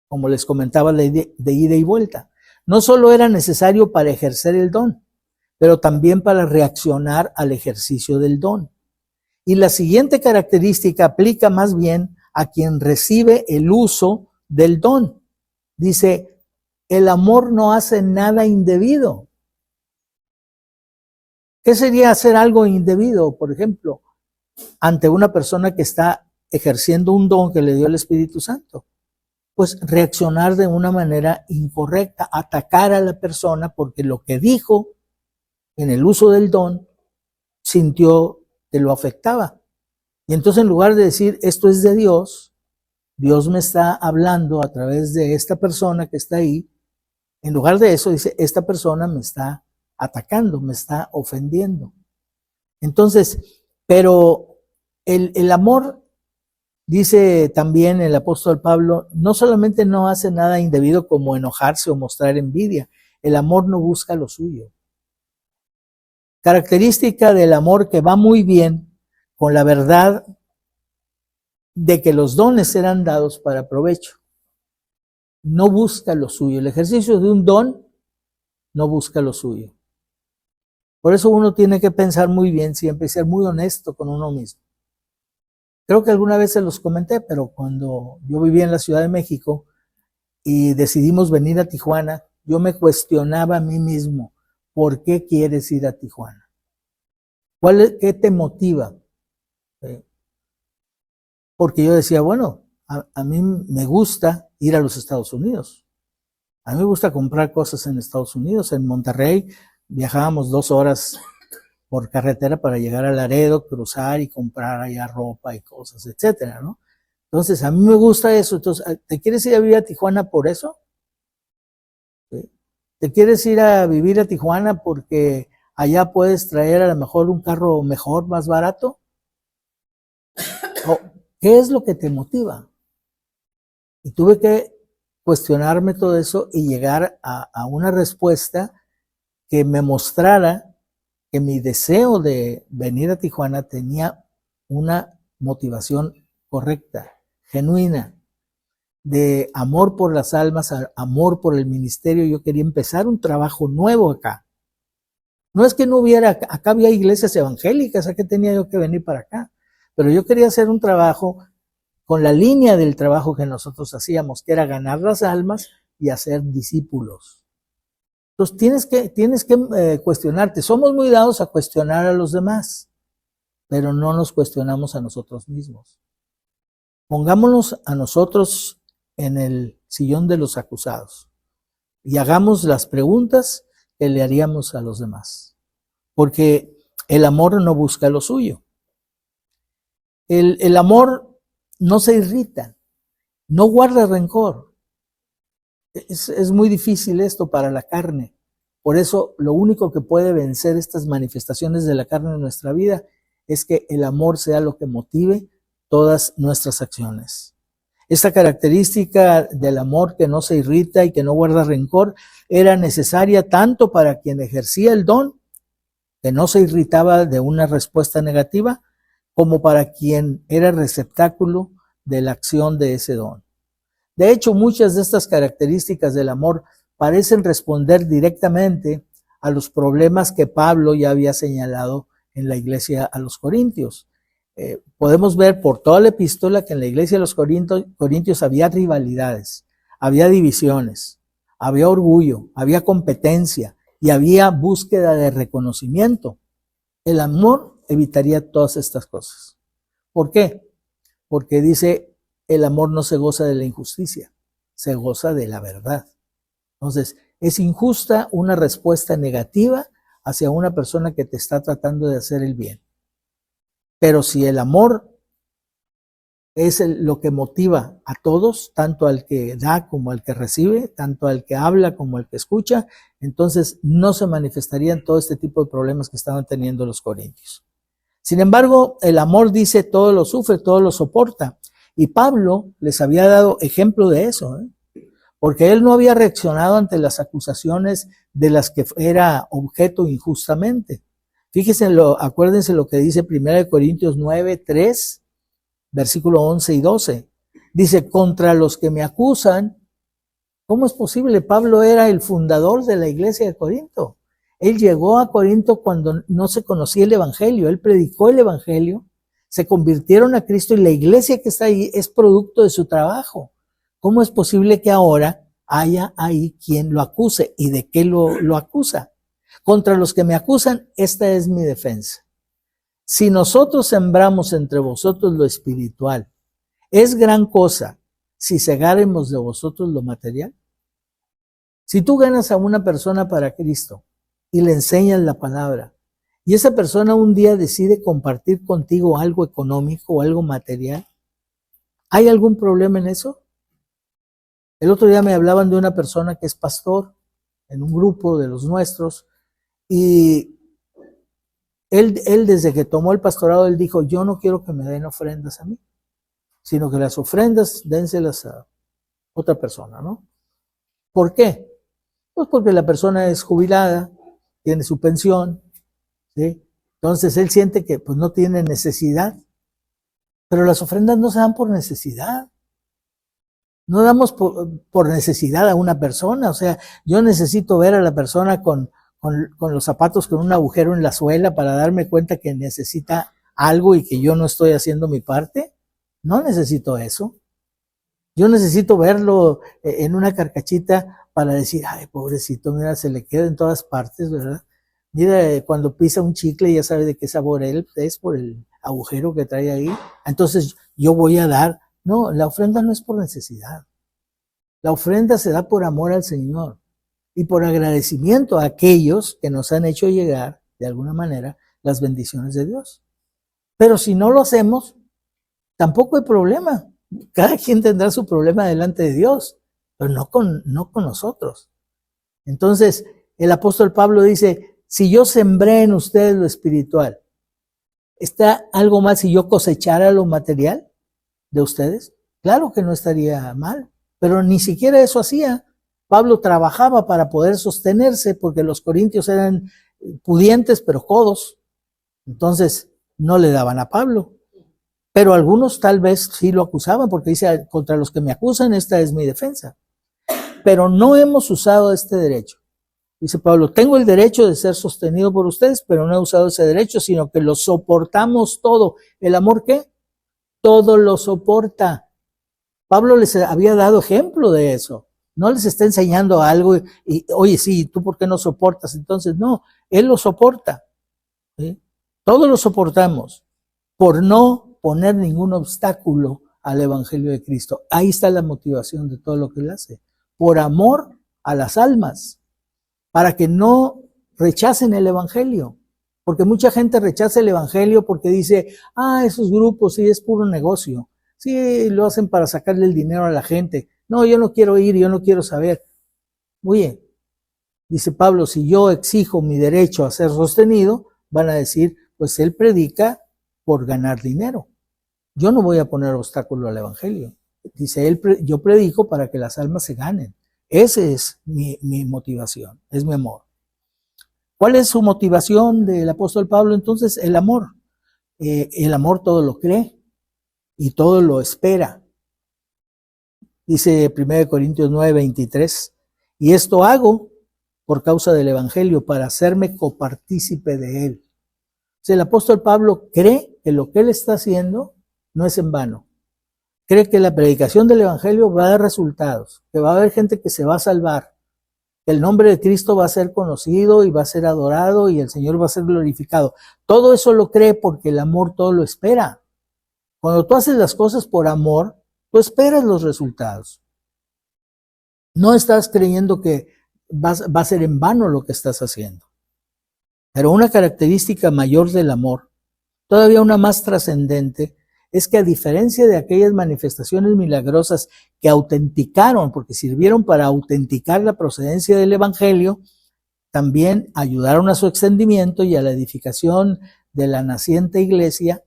como les comentaba, de ida y vuelta. No solo era necesario para ejercer el don, pero también para reaccionar al ejercicio del don. Y la siguiente característica aplica más bien a quien recibe el uso del don. Dice, el amor no hace nada indebido. ¿Qué sería hacer algo indebido, por ejemplo, ante una persona que está ejerciendo un don que le dio el Espíritu Santo? Pues reaccionar de una manera incorrecta, atacar a la persona porque lo que dijo en el uso del don sintió que lo afectaba. Y entonces en lugar de decir esto es de Dios, Dios me está hablando a través de esta persona que está ahí, en lugar de eso dice esta persona me está atacando, me está ofendiendo. Entonces, pero el amor, dice también el apóstol Pablo, no solamente no hace nada indebido como enojarse o mostrar envidia, el amor no busca lo suyo. Característica del amor que va muy bien con la verdad de que los dones serán dados para provecho. No busca lo suyo. El ejercicio de un don no busca lo suyo. Por eso uno tiene que pensar muy bien siempre y ser muy honesto con uno mismo. Creo que alguna vez se los comenté, pero cuando yo vivía en la Ciudad de México y decidimos venir a Tijuana, yo me cuestionaba a mí mismo, ¿por qué quieres ir a Tijuana? ¿Qué te motiva? Porque yo decía, bueno, a mí me gusta ir a los Estados Unidos. A mí me gusta comprar cosas en Estados Unidos. En Monterrey viajábamos 2 horas por carretera para llegar a Laredo, cruzar y comprar allá ropa y cosas, etcétera, ¿no? Entonces, a mí me gusta eso. Entonces, ¿te quieres ir a vivir a Tijuana por eso? ¿Sí? ¿Te quieres ir a vivir a Tijuana porque allá puedes traer a lo mejor un carro mejor, más barato? ¿O qué es lo que te motiva? Y tuve que cuestionarme todo eso y llegar a una respuesta que me mostrara que mi deseo de venir a Tijuana tenía una motivación correcta, genuina, de amor por las almas, amor por el ministerio. Yo quería empezar un trabajo nuevo acá. No es que no hubiera, acá había iglesias evangélicas, ¿a qué tenía yo que venir para acá? Pero yo quería hacer un trabajo con la línea del trabajo que nosotros hacíamos, que era ganar las almas y hacer discípulos. Entonces tienes que cuestionarte. Somos muy dados a cuestionar a los demás, pero no nos cuestionamos a nosotros mismos. Pongámonos a nosotros en el sillón de los acusados y hagamos las preguntas que le haríamos a los demás. Porque el amor no busca lo suyo. El amor no se irrita, no guarda rencor. Es muy difícil esto para la carne. Por eso lo único que puede vencer estas manifestaciones de la carne en nuestra vida es que el amor sea lo que motive todas nuestras acciones. Esta característica del amor que no se irrita y que no guarda rencor era necesaria tanto para quien ejercía el don, que no se irritaba de una respuesta negativa, como para quien era receptáculo de la acción de ese don. De hecho, muchas de estas características del amor parecen responder directamente a los problemas que Pablo ya había señalado en la iglesia a los Corintios. Podemos ver por toda la epístola que en la iglesia de los Corintios había rivalidades, había divisiones, había orgullo, había competencia y había búsqueda de reconocimiento. El amor evitaría todas estas cosas. ¿Por qué? Porque dice, el amor no se goza de la injusticia, se goza de la verdad. Entonces, es injusta una respuesta negativa hacia una persona que te está tratando de hacer el bien. Pero si el amor es lo que motiva a todos, tanto al que da como al que recibe, tanto al que habla como al que escucha, entonces no se manifestarían todo este tipo de problemas que estaban teniendo los corintios. Sin embargo, el amor dice todo lo sufre, todo lo soporta. Y Pablo les había dado ejemplo de eso, porque él no había reaccionado ante las acusaciones de las que era objeto injustamente. Fíjense, acuérdense lo que dice 1 Corintios 9, 3, versículo 11 y 12. Dice, contra los que me acusan, ¿cómo es posible? Pablo era el fundador de la iglesia de Corinto. Él llegó a Corinto cuando no se conocía el evangelio. Él predicó el evangelio, se convirtieron a Cristo y la iglesia que está ahí es producto de su trabajo. ¿Cómo es posible que ahora haya ahí quien lo acuse? ¿Y de qué lo acusa? Contra los que me acusan, esta es mi defensa. Si nosotros sembramos entre vosotros lo espiritual, ¿es gran cosa si segáremos de vosotros lo material? Si tú ganas a una persona para Cristo y le enseñas la palabra, y esa persona un día decide compartir contigo algo económico o algo material, ¿hay algún problema en eso? El otro día me hablaban de una persona que es pastor en un grupo de los nuestros, y él desde que tomó el pastorado, él dijo, yo no quiero que me den ofrendas a mí, sino que las ofrendas dénselas a otra persona, ¿no? ¿Por qué? Pues porque la persona es jubilada, tiene su pensión, ¿sí? Entonces él siente que pues no tiene necesidad, pero las ofrendas no se dan por necesidad. No damos por necesidad a una persona, o sea, yo necesito ver a la persona con los zapatos con un agujero en la suela para darme cuenta que necesita algo y que yo no estoy haciendo mi parte. No necesito eso. Yo necesito verlo en una carcachita para decir, ay, pobrecito, mira, se le queda en todas partes, ¿verdad? Mira, cuando pisa un chicle ya sabe de qué sabor es por el agujero que trae ahí. Entonces yo voy a dar. No, la ofrenda no es por necesidad. La ofrenda se da por amor al Señor y por agradecimiento a aquellos que nos han hecho llegar, de alguna manera, las bendiciones de Dios. Pero si no lo hacemos, tampoco hay problema. Cada quien tendrá su problema delante de Dios, pero no con nosotros. Entonces, el apóstol Pablo dice, si yo sembré en ustedes lo espiritual, ¿está algo mal si yo cosechara lo material de ustedes? Claro que no estaría mal, pero ni siquiera eso hacía. Pablo trabajaba para poder sostenerse porque los corintios eran pudientes pero codos. Entonces no le daban a Pablo. Pero algunos tal vez sí lo acusaban porque dice, contra los que me acusan, esta es mi defensa. Pero no hemos usado este derecho. Dice Pablo, tengo el derecho de ser sostenido por ustedes, pero no he usado ese derecho, sino que lo soportamos todo. ¿El amor qué? Todo lo soporta. Pablo les había dado ejemplo de eso. No les está enseñando algo y oye, sí, ¿tú por qué no soportas? Entonces, no, él lo soporta. ¿Sí? Todo lo soportamos por no poner ningún obstáculo al evangelio de Cristo. Ahí está la motivación de todo lo que él hace. Por amor a las almas, para que no rechacen el evangelio. Porque mucha gente rechaza el evangelio porque dice, esos grupos sí es puro negocio. Sí, lo hacen para sacarle el dinero a la gente. No, yo no quiero ir, yo no quiero saber. Oye, dice Pablo, si yo exijo mi derecho a ser sostenido, van a decir, pues él predica por ganar dinero. Yo no voy a poner obstáculo al evangelio. Dice él, yo predico para que las almas se ganen. Esa es mi motivación, es mi amor. ¿Cuál es su motivación del apóstol Pablo? Entonces, el amor. El amor todo lo cree y todo lo espera. Dice 1 Corintios 9:23, y esto hago por causa del evangelio, para hacerme copartícipe de él. O sea, el apóstol Pablo cree que lo que él está haciendo no es en vano. Cree que la predicación del evangelio va a dar resultados, que va a haber gente que se va a salvar, que el nombre de Cristo va a ser conocido y va a ser adorado y el Señor va a ser glorificado. Todo eso lo cree porque el amor todo lo espera. Cuando tú haces las cosas por amor, tú esperas los resultados. No estás creyendo que va a ser en vano lo que estás haciendo. Pero una característica mayor del amor, todavía una más trascendente, es que a diferencia de aquellas manifestaciones milagrosas que autenticaron, porque sirvieron para autenticar la procedencia del evangelio, también ayudaron a su extendimiento y a la edificación de la naciente iglesia.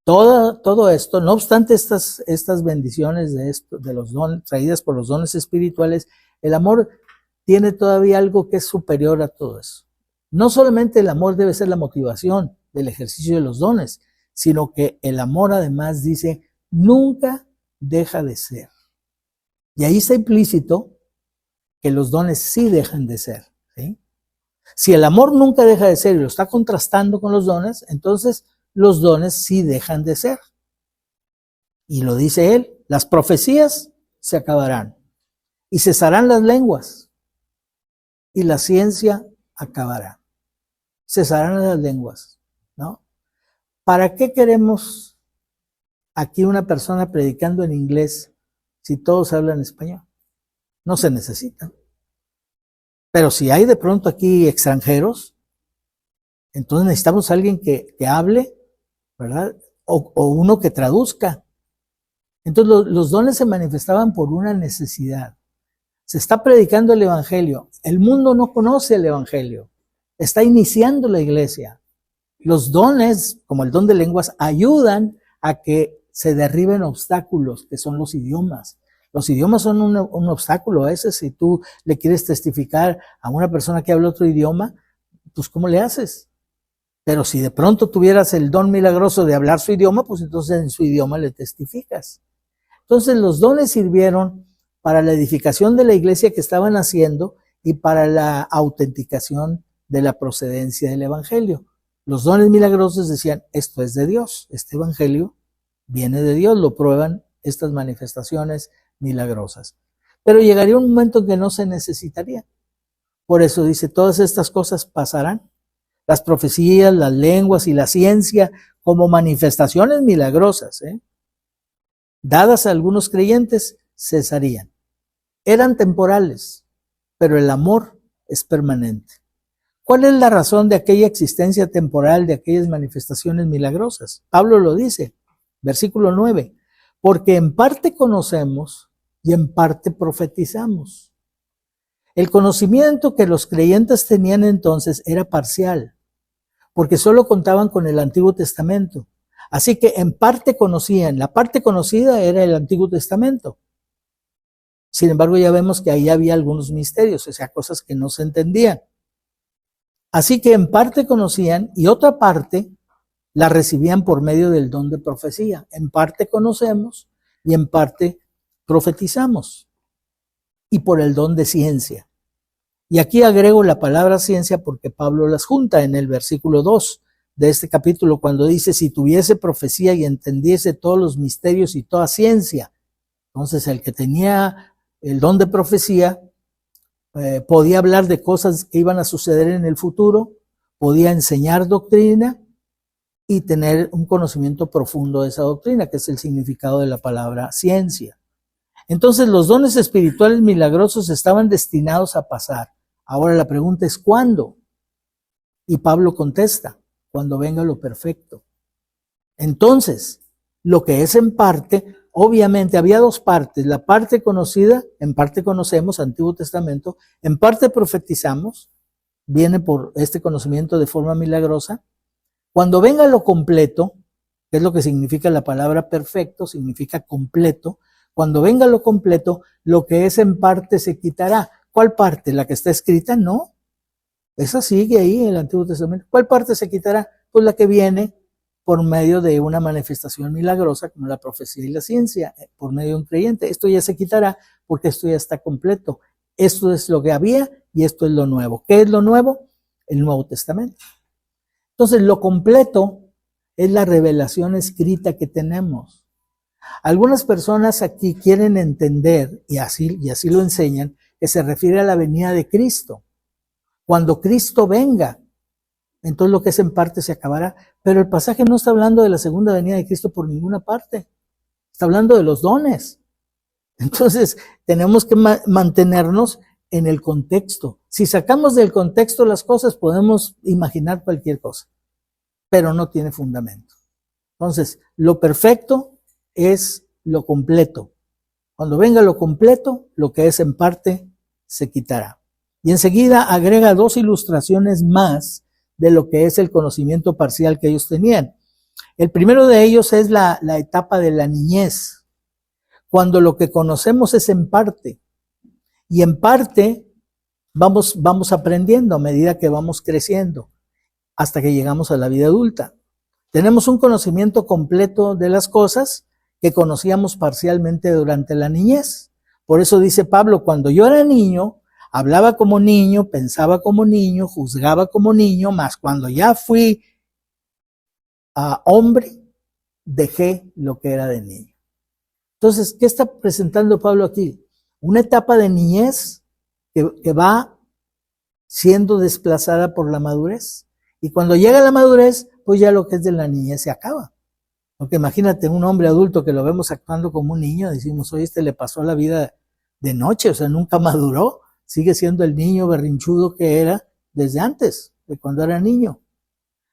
Todo esto, no obstante estas bendiciones de los dones, traídas por los dones espirituales, el amor tiene todavía algo que es superior a todo eso. No solamente el amor debe ser la motivación del ejercicio de los dones, sino que el amor además dice, nunca deja de ser. Y ahí está implícito que los dones sí dejan de ser. ¿Sí? Si el amor nunca deja de ser y lo está contrastando con los dones, entonces los dones sí dejan de ser. Y lo dice él, las profecías se acabarán y cesarán las lenguas y la ciencia acabará. Cesarán las lenguas, ¿no? ¿Para qué queremos aquí una persona predicando en inglés si todos hablan español? No se necesita. Pero si hay de pronto aquí extranjeros, entonces necesitamos a alguien que hable, ¿verdad? O uno que traduzca. Entonces los dones se manifestaban por una necesidad. Se está predicando el evangelio. El mundo no conoce el evangelio. Está iniciando la iglesia. Los dones, como el don de lenguas, ayudan a que se derriben obstáculos, que son los idiomas. Los idiomas son un obstáculo. A veces, si tú le quieres testificar a una persona que habla otro idioma, pues ¿cómo le haces? Pero si de pronto tuvieras el don milagroso de hablar su idioma, pues entonces en su idioma le testificas. Entonces los dones sirvieron para la edificación de la iglesia que estaban haciendo y para la autenticación de la procedencia del evangelio. Los dones milagrosos decían, esto es de Dios, este evangelio viene de Dios, lo prueban estas manifestaciones milagrosas. Pero llegaría un momento en que no se necesitaría. Por eso dice, todas estas cosas pasarán. Las profecías, las lenguas y la ciencia como manifestaciones milagrosas, dadas a algunos creyentes, cesarían. Eran temporales, pero el amor es permanente. ¿Cuál es la razón de aquella existencia temporal de aquellas manifestaciones milagrosas? Pablo lo dice, versículo 9, porque en parte conocemos y en parte profetizamos. El conocimiento que los creyentes tenían entonces era parcial, porque solo contaban con el Antiguo Testamento. Así que en parte conocían, la parte conocida era el Antiguo Testamento. Sin embargo, ya vemos que ahí había algunos misterios, o sea, cosas que no se entendían. Así que en parte conocían y otra parte la recibían por medio del don de profecía. En parte conocemos y en parte profetizamos. Y por el don de ciencia. Y aquí agrego la palabra ciencia porque Pablo las junta en el versículo 2 de este capítulo cuando dice, si tuviese profecía y entendiese todos los misterios y toda ciencia. Entonces el que tenía el don de profecía podía hablar de cosas que iban a suceder en el futuro, podía enseñar doctrina y tener un conocimiento profundo de esa doctrina, que es el significado de la palabra ciencia. Entonces los dones espirituales milagrosos estaban destinados a pasar. Ahora la pregunta es ¿cuándo? Y Pablo contesta, cuando venga lo perfecto. Entonces, lo que es en parte, obviamente había dos partes, la parte conocida, en parte conocemos, Antiguo Testamento, en parte profetizamos, viene por este conocimiento de forma milagrosa. Cuando venga lo completo, que es lo que significa la palabra perfecto, significa completo, cuando venga lo completo, lo que es en parte se quitará. ¿Cuál parte? ¿La que está escrita? No. Esa sigue ahí en el Antiguo Testamento. ¿Cuál parte se quitará? Pues la que viene por medio de una manifestación milagrosa como la profecía y la ciencia, por medio de un creyente. Esto ya se quitará porque esto ya está completo. Esto es lo que había y esto es lo nuevo. ¿Qué es lo nuevo? El Nuevo Testamento. Entonces, lo completo es la revelación escrita que tenemos. Algunas personas aquí quieren entender, y así lo enseñan, que se refiere a la venida de Cristo. Cuando Cristo venga, entonces lo que es en parte se acabará. Pero el pasaje no está hablando de la segunda venida de Cristo por ninguna parte. Está hablando de los dones. Entonces, tenemos que mantenernos en el contexto. Si sacamos del contexto las cosas, podemos imaginar cualquier cosa, pero no tiene fundamento. Entonces, lo perfecto es lo completo. Cuando venga lo completo, lo que es en parte se quitará. Y enseguida agrega dos ilustraciones más de lo que es el conocimiento parcial que ellos tenían. El primero de ellos es la etapa de la niñez, cuando lo que conocemos es en parte, y en parte vamos aprendiendo a medida que vamos creciendo, hasta que llegamos a la vida adulta. Tenemos un conocimiento completo de las cosas que conocíamos parcialmente durante la niñez. Por eso dice Pablo, cuando yo era niño, hablaba como niño, pensaba como niño, juzgaba como niño, mas cuando ya fui hombre, dejé lo que era de niño. Entonces, ¿qué está presentando Pablo aquí? Una etapa de niñez que va siendo desplazada por la madurez. Y cuando llega la madurez, pues ya lo que es de la niñez se acaba. Porque imagínate un hombre adulto que lo vemos actuando como un niño, decimos, oye, le pasó la vida de noche, o sea, nunca maduró, sigue siendo el niño berrinchudo que era desde antes, de cuando era niño.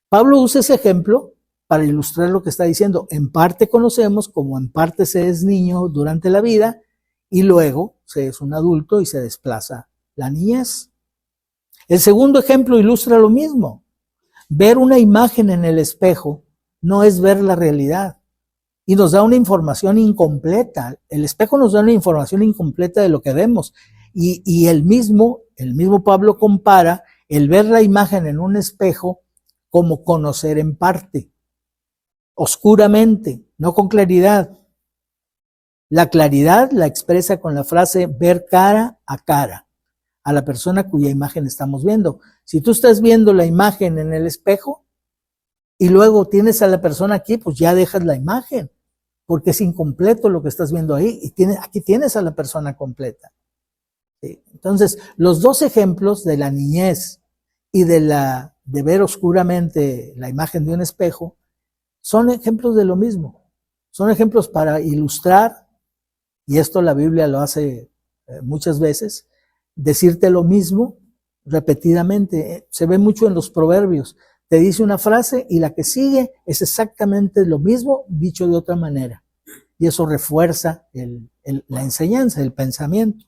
Pablo usa ese ejemplo para ilustrar lo que está diciendo. En parte conocemos, como en parte se es niño durante la vida, y luego se es un adulto y se desplaza la niñez. El segundo ejemplo ilustra lo mismo. Ver una imagen en el espejo no es ver la realidad y nos da una información incompleta. El espejo nos da una información incompleta de lo que vemos. Y el mismo Pablo compara el ver la imagen en un espejo como conocer en parte, oscuramente, no con claridad. La claridad la expresa con la frase ver cara a la persona cuya imagen estamos viendo. Si tú estás viendo la imagen en el espejo y luego tienes a la persona aquí, pues ya dejas la imagen, porque es incompleto lo que estás viendo ahí y aquí tienes a la persona completa. ¿Sí? Entonces, los dos ejemplos de la niñez y de ver oscuramente la imagen de un espejo son ejemplos de lo mismo. Son ejemplos para ilustrar, y esto la Biblia lo hace muchas veces, decirte lo mismo repetidamente. Se ve mucho en los proverbios. Te dice una frase y la que sigue es exactamente lo mismo, dicho de otra manera. Y eso refuerza la enseñanza, el pensamiento.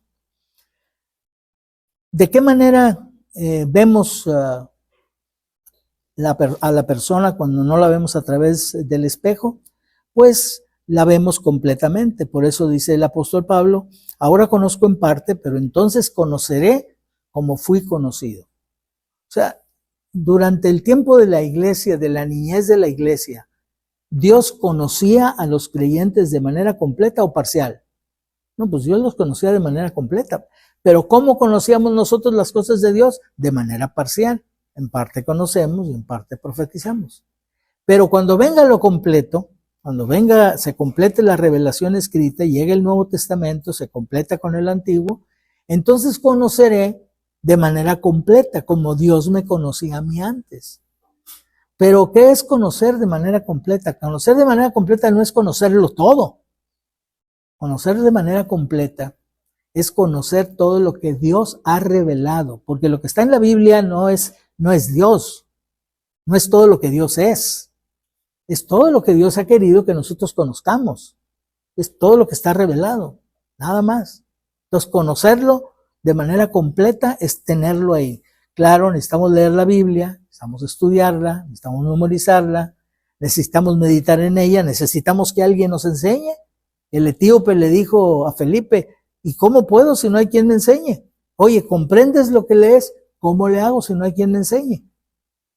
¿De qué manera vemos a la persona cuando no la vemos a través del espejo? Pues la vemos completamente. Por eso dice el apóstol Pablo, ahora conozco en parte, pero entonces conoceré como fui conocido. O sea, durante el tiempo de la iglesia, de la niñez de la iglesia, ¿Dios conocía a los creyentes de manera completa o parcial? No, pues Dios los conocía de manera completa. Pero ¿cómo conocíamos nosotros las cosas de Dios? De manera parcial. En parte conocemos y en parte profetizamos. Pero cuando venga lo completo, cuando venga, se complete la revelación escrita, llegue el Nuevo Testamento, se completa con el Antiguo, entonces conoceré de manera completa, como Dios me conocía a mí antes. Pero ¿qué es conocer de manera completa? Conocer de manera completa no es conocerlo todo. Conocer de manera completa es conocer todo lo que Dios ha revelado, porque lo que está en la Biblia no es Dios, no es todo lo que Dios es todo lo que Dios ha querido que nosotros conozcamos, es todo lo que está revelado, nada más. Entonces, conocerlo de manera completa es tenerlo ahí. Claro, necesitamos leer la Biblia, necesitamos estudiarla, necesitamos memorizarla, necesitamos meditar en ella, necesitamos que alguien nos enseñe. El etíope le dijo a Felipe, ¿y cómo puedo si no hay quien me enseñe? Oye, ¿comprendes lo que lees? ¿Cómo le hago si no hay quien me enseñe?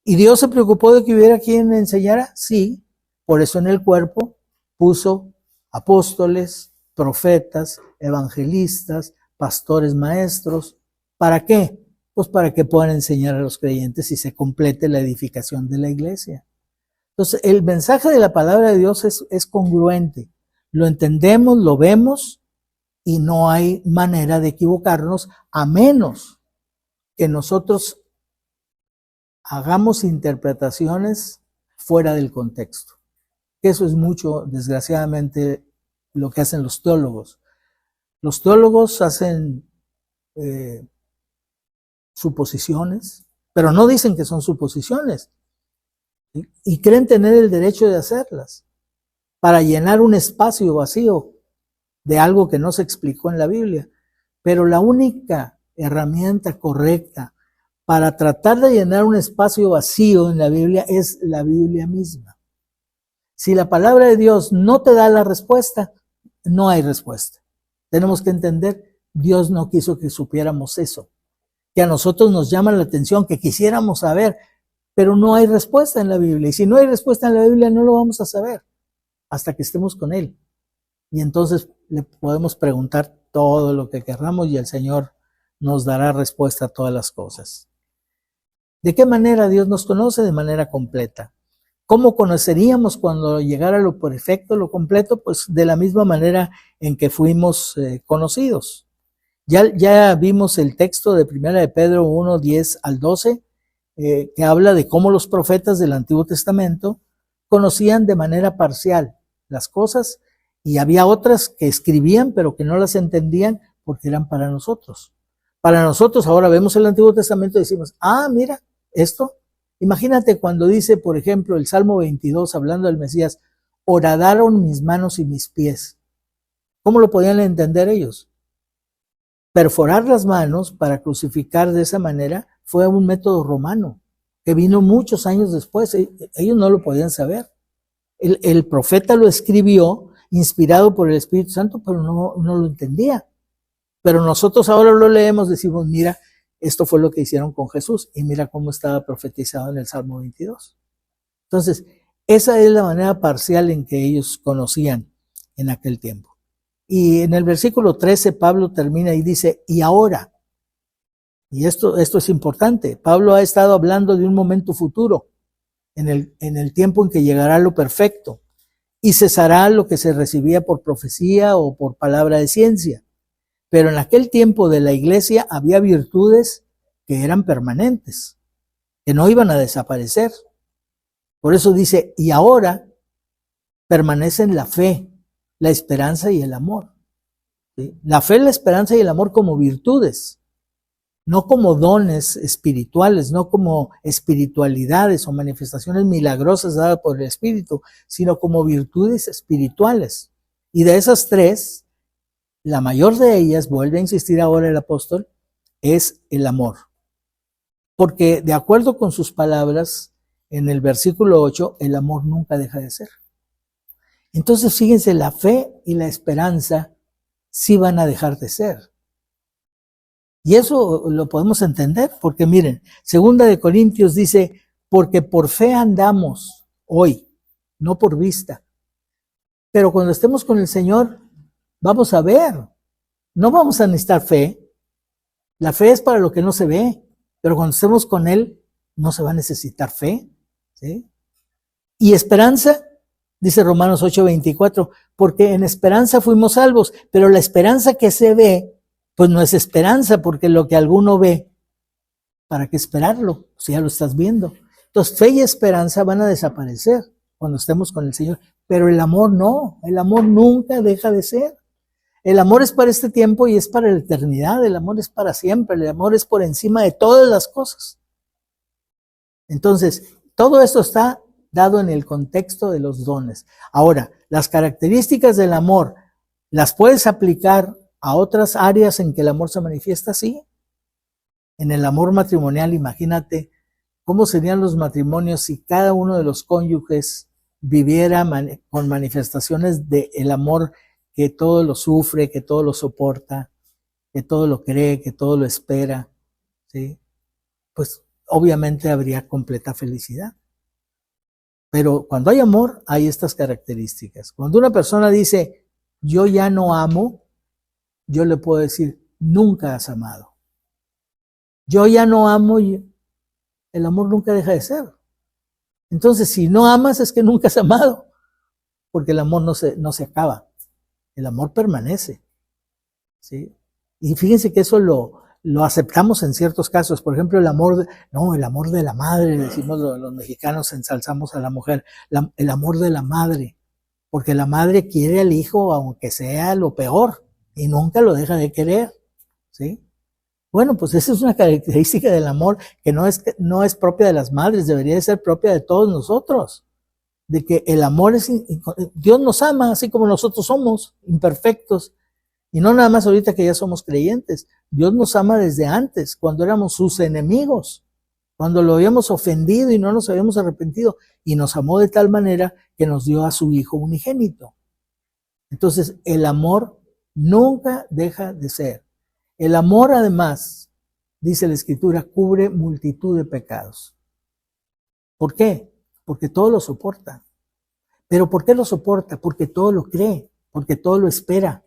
¿Y Dios se preocupó de que hubiera quien me enseñara? Sí, por eso en el cuerpo puso apóstoles, profetas, evangelistas, pastores, maestros. ¿Para qué? Pues para que puedan enseñar a los creyentes y se complete la edificación de la iglesia. Entonces, el mensaje de la palabra de Dios es congruente. Lo entendemos, lo vemos y no hay manera de equivocarnos a menos que nosotros hagamos interpretaciones fuera del contexto. Eso es mucho, desgraciadamente, lo que hacen los teólogos. Los teólogos hacen suposiciones, pero no dicen que son suposiciones, y creen tener el derecho de hacerlas para llenar un espacio vacío de algo que no se explicó en la Biblia. Pero la única herramienta correcta para tratar de llenar un espacio vacío en la Biblia es la Biblia misma. Si la palabra de Dios no te da la respuesta, no hay respuesta. Tenemos que entender, Dios no quiso que supiéramos eso, que a nosotros nos llama la atención, que quisiéramos saber, pero no hay respuesta en la Biblia. Y si no hay respuesta en la Biblia, no lo vamos a saber hasta que estemos con Él. Y entonces le podemos preguntar todo lo que querramos y el Señor nos dará respuesta a todas las cosas. ¿De qué manera Dios nos conoce? De manera completa. ¿Cómo conoceríamos cuando llegara lo perfecto, lo completo? Pues de la misma manera en que fuimos conocidos. Ya vimos el texto de 1 de Pedro 1, 10 al 12, que habla de cómo los profetas del Antiguo Testamento conocían de manera parcial las cosas y había otras que escribían pero que no las entendían porque eran para nosotros. Para nosotros ahora vemos el Antiguo Testamento y decimos, mira, esto. Imagínate cuando dice, por ejemplo, el Salmo 22, hablando del Mesías, horadaron mis manos y mis pies. ¿Cómo lo podían entender ellos? Perforar las manos para crucificar de esa manera fue un método romano que vino muchos años después. Ellos no lo podían saber. El profeta lo escribió inspirado por el Espíritu Santo, pero no lo entendía. Pero nosotros ahora lo leemos, decimos, mira, esto fue lo que hicieron con Jesús y mira cómo estaba profetizado en el Salmo 22. Entonces, esa es la manera parcial en que ellos conocían en aquel tiempo. Y en el versículo 13 Pablo termina y dice, y ahora, y esto es importante, Pablo ha estado hablando de un momento futuro, en el tiempo en que llegará lo perfecto, y cesará lo que se recibía por profecía o por palabra de ciencia. Pero en aquel tiempo de la iglesia había virtudes que eran permanentes, que no iban a desaparecer. Por eso dice, y ahora permanecen la fe, la esperanza y el amor. ¿Sí? La fe, la esperanza y el amor como virtudes, no como dones espirituales, no como espiritualidades o manifestaciones milagrosas dadas por el Espíritu, sino como virtudes espirituales. Y de esas tres, la mayor de ellas, vuelve a insistir ahora el apóstol, es el amor. Porque de acuerdo con sus palabras, en el versículo 8, el amor nunca deja de ser. Entonces, fíjense, la fe y la esperanza sí van a dejar de ser. Y eso lo podemos entender, porque miren, 2 de Corintios dice, porque por fe andamos hoy, no por vista. Pero cuando estemos con el Señor, vamos a ver. No vamos a necesitar fe. La fe es para lo que no se ve, pero cuando estemos con Él, no se va a necesitar fe. ¿Sí? Y esperanza, dice Romanos 8:24, porque en esperanza fuimos salvos, pero la esperanza que se ve, pues no es esperanza, porque lo que alguno ve, ¿para qué esperarlo? Si ya lo estás viendo. Entonces, fe y esperanza van a desaparecer cuando estemos con el Señor, pero el amor no, el amor nunca deja de ser. El amor es para este tiempo y es para la eternidad, el amor es para siempre, el amor es por encima de todas las cosas. Entonces, todo esto está dado en el contexto de los dones. Ahora, las características del amor, ¿las puedes aplicar a otras áreas en que el amor se manifiesta? Sí. En el amor matrimonial, imagínate cómo serían los matrimonios si cada uno de los cónyuges viviera con manifestaciones del amor que todo lo sufre, que todo lo soporta, que todo lo cree, que todo lo espera, ¿sí? Pues obviamente habría completa felicidad. Pero cuando hay amor, hay estas características. Cuando una persona dice, yo ya no amo, yo le puedo decir, nunca has amado. Yo ya no amo, el amor nunca deja de ser. Entonces, si no amas, es que nunca has amado, porque el amor no se acaba. El amor permanece, ¿sí? Y fíjense que eso lo aceptamos en ciertos casos. Por ejemplo, el amor de la madre, decimos los mexicanos, ensalzamos a la mujer, el amor de la madre, porque la madre quiere al hijo aunque sea lo peor y nunca lo deja de querer, ¿sí? Bueno, pues esa es una característica del amor que no es propia de las madres, debería de ser propia de todos nosotros. De que el amor Dios nos ama así como nosotros somos, imperfectos, y no nada más ahorita que ya somos creyentes. Dios nos ama desde antes, cuando éramos sus enemigos, cuando lo habíamos ofendido y no nos habíamos arrepentido, y nos amó de tal manera que nos dio a su Hijo unigénito. Entonces, el amor nunca deja de ser. El amor, además, dice la Escritura, cubre multitud de pecados. ¿Por qué? Porque todo lo soporta. ¿Pero por qué lo soporta? Porque todo lo cree, porque todo lo espera,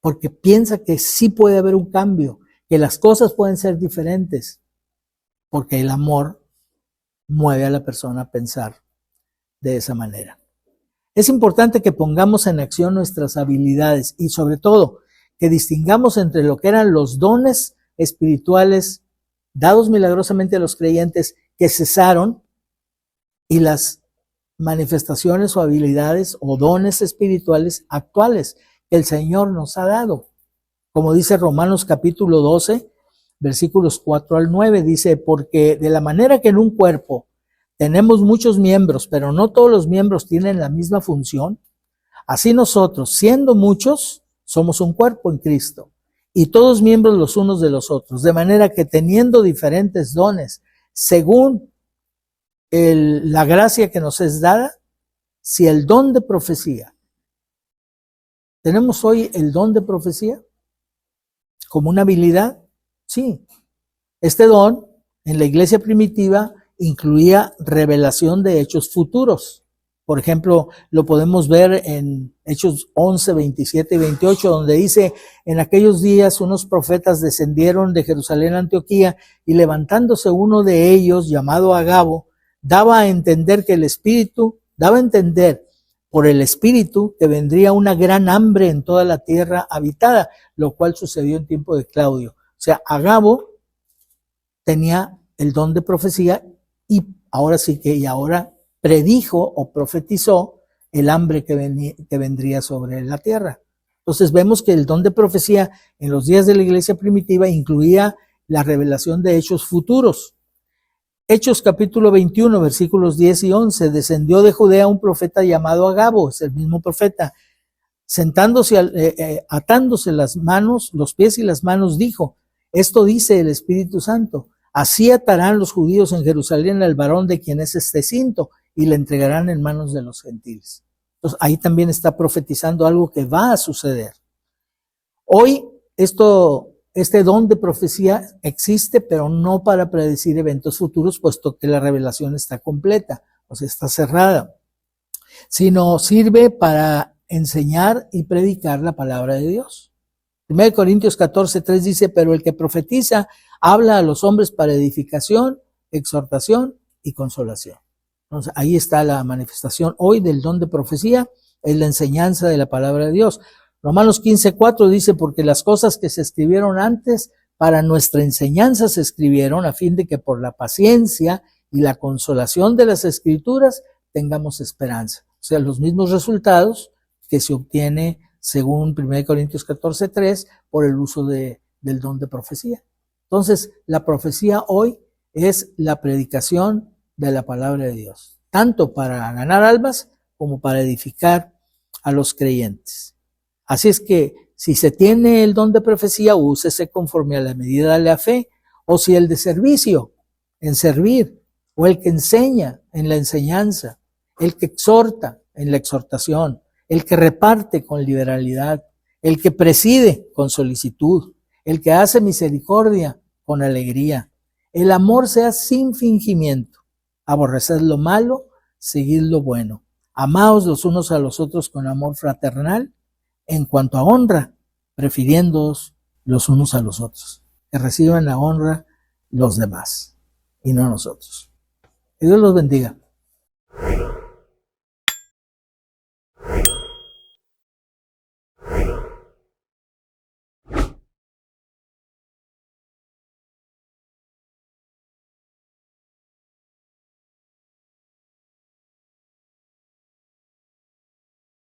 porque piensa que sí puede haber un cambio, que las cosas pueden ser diferentes, porque el amor mueve a la persona a pensar de esa manera. Es importante que pongamos en acción nuestras habilidades y sobre todo que distingamos entre lo que eran los dones espirituales dados milagrosamente a los creyentes que cesaron y las manifestaciones o habilidades o dones espirituales actuales que el Señor nos ha dado. Como dice Romanos capítulo 12, versículos 4 al 9, dice, porque de la manera que en un cuerpo tenemos muchos miembros, pero no todos los miembros tienen la misma función, así nosotros, siendo muchos, somos un cuerpo en Cristo, y todos miembros los unos de los otros, de manera que teniendo diferentes dones, según la gracia que nos es dada, si el don de profecía, ¿tenemos hoy el don de profecía como una habilidad? Sí. Este don en la iglesia primitiva incluía revelación de hechos futuros. Por ejemplo, lo podemos ver en Hechos 11, 27 y 28, donde dice, en aquellos días unos profetas descendieron de Jerusalén a Antioquía y levantándose uno de ellos, llamado Agabo, daba a entender por el Espíritu que vendría una gran hambre en toda la tierra habitada, lo cual sucedió en tiempo de Claudio. O sea, Agabo tenía el don de profecía y ahora predijo o profetizó el hambre que vendría sobre la tierra. Entonces vemos que el don de profecía en los días de la iglesia primitiva incluía la revelación de hechos futuros. Hechos capítulo 21, versículos 10 y 11, descendió de Judea un profeta llamado Agabo, es el mismo profeta, atándose las manos, los pies y las manos, dijo, esto dice el Espíritu Santo, así atarán los judíos en Jerusalén al varón de quien es este cinto y le entregarán en manos de los gentiles. Entonces ahí también está profetizando algo que va a suceder. Hoy este don de profecía existe, pero no para predecir eventos futuros, puesto que la revelación está completa, o sea, está cerrada, sino sirve para enseñar y predicar la palabra de Dios. 1 Corintios 14:3 dice, pero el que profetiza habla a los hombres para edificación, exhortación y consolación. Entonces, ahí está la manifestación hoy del don de profecía, es la enseñanza de la palabra de Dios. Romanos 15:4 dice, porque las cosas que se escribieron antes para nuestra enseñanza se escribieron a fin de que por la paciencia y la consolación de las escrituras tengamos esperanza. O sea, los mismos resultados que se obtiene según 1 Corintios 14:3 por el uso del don de profecía. Entonces, la profecía hoy es la predicación de la palabra de Dios, tanto para ganar almas como para edificar a los creyentes. Así es que si se tiene el don de profecía, úsese conforme a la medida de la fe, o si el de servicio, en servir, o el que enseña en la enseñanza, el que exhorta en la exhortación, el que reparte con liberalidad, el que preside con solicitud, el que hace misericordia con alegría. El amor sea sin fingimiento. Aborreced lo malo, seguid lo bueno. Amaos los unos a los otros con amor fraternal, en cuanto a honra, prefiriéndoos los unos a los otros. Que reciban la honra los demás y no nosotros. Que Dios los bendiga.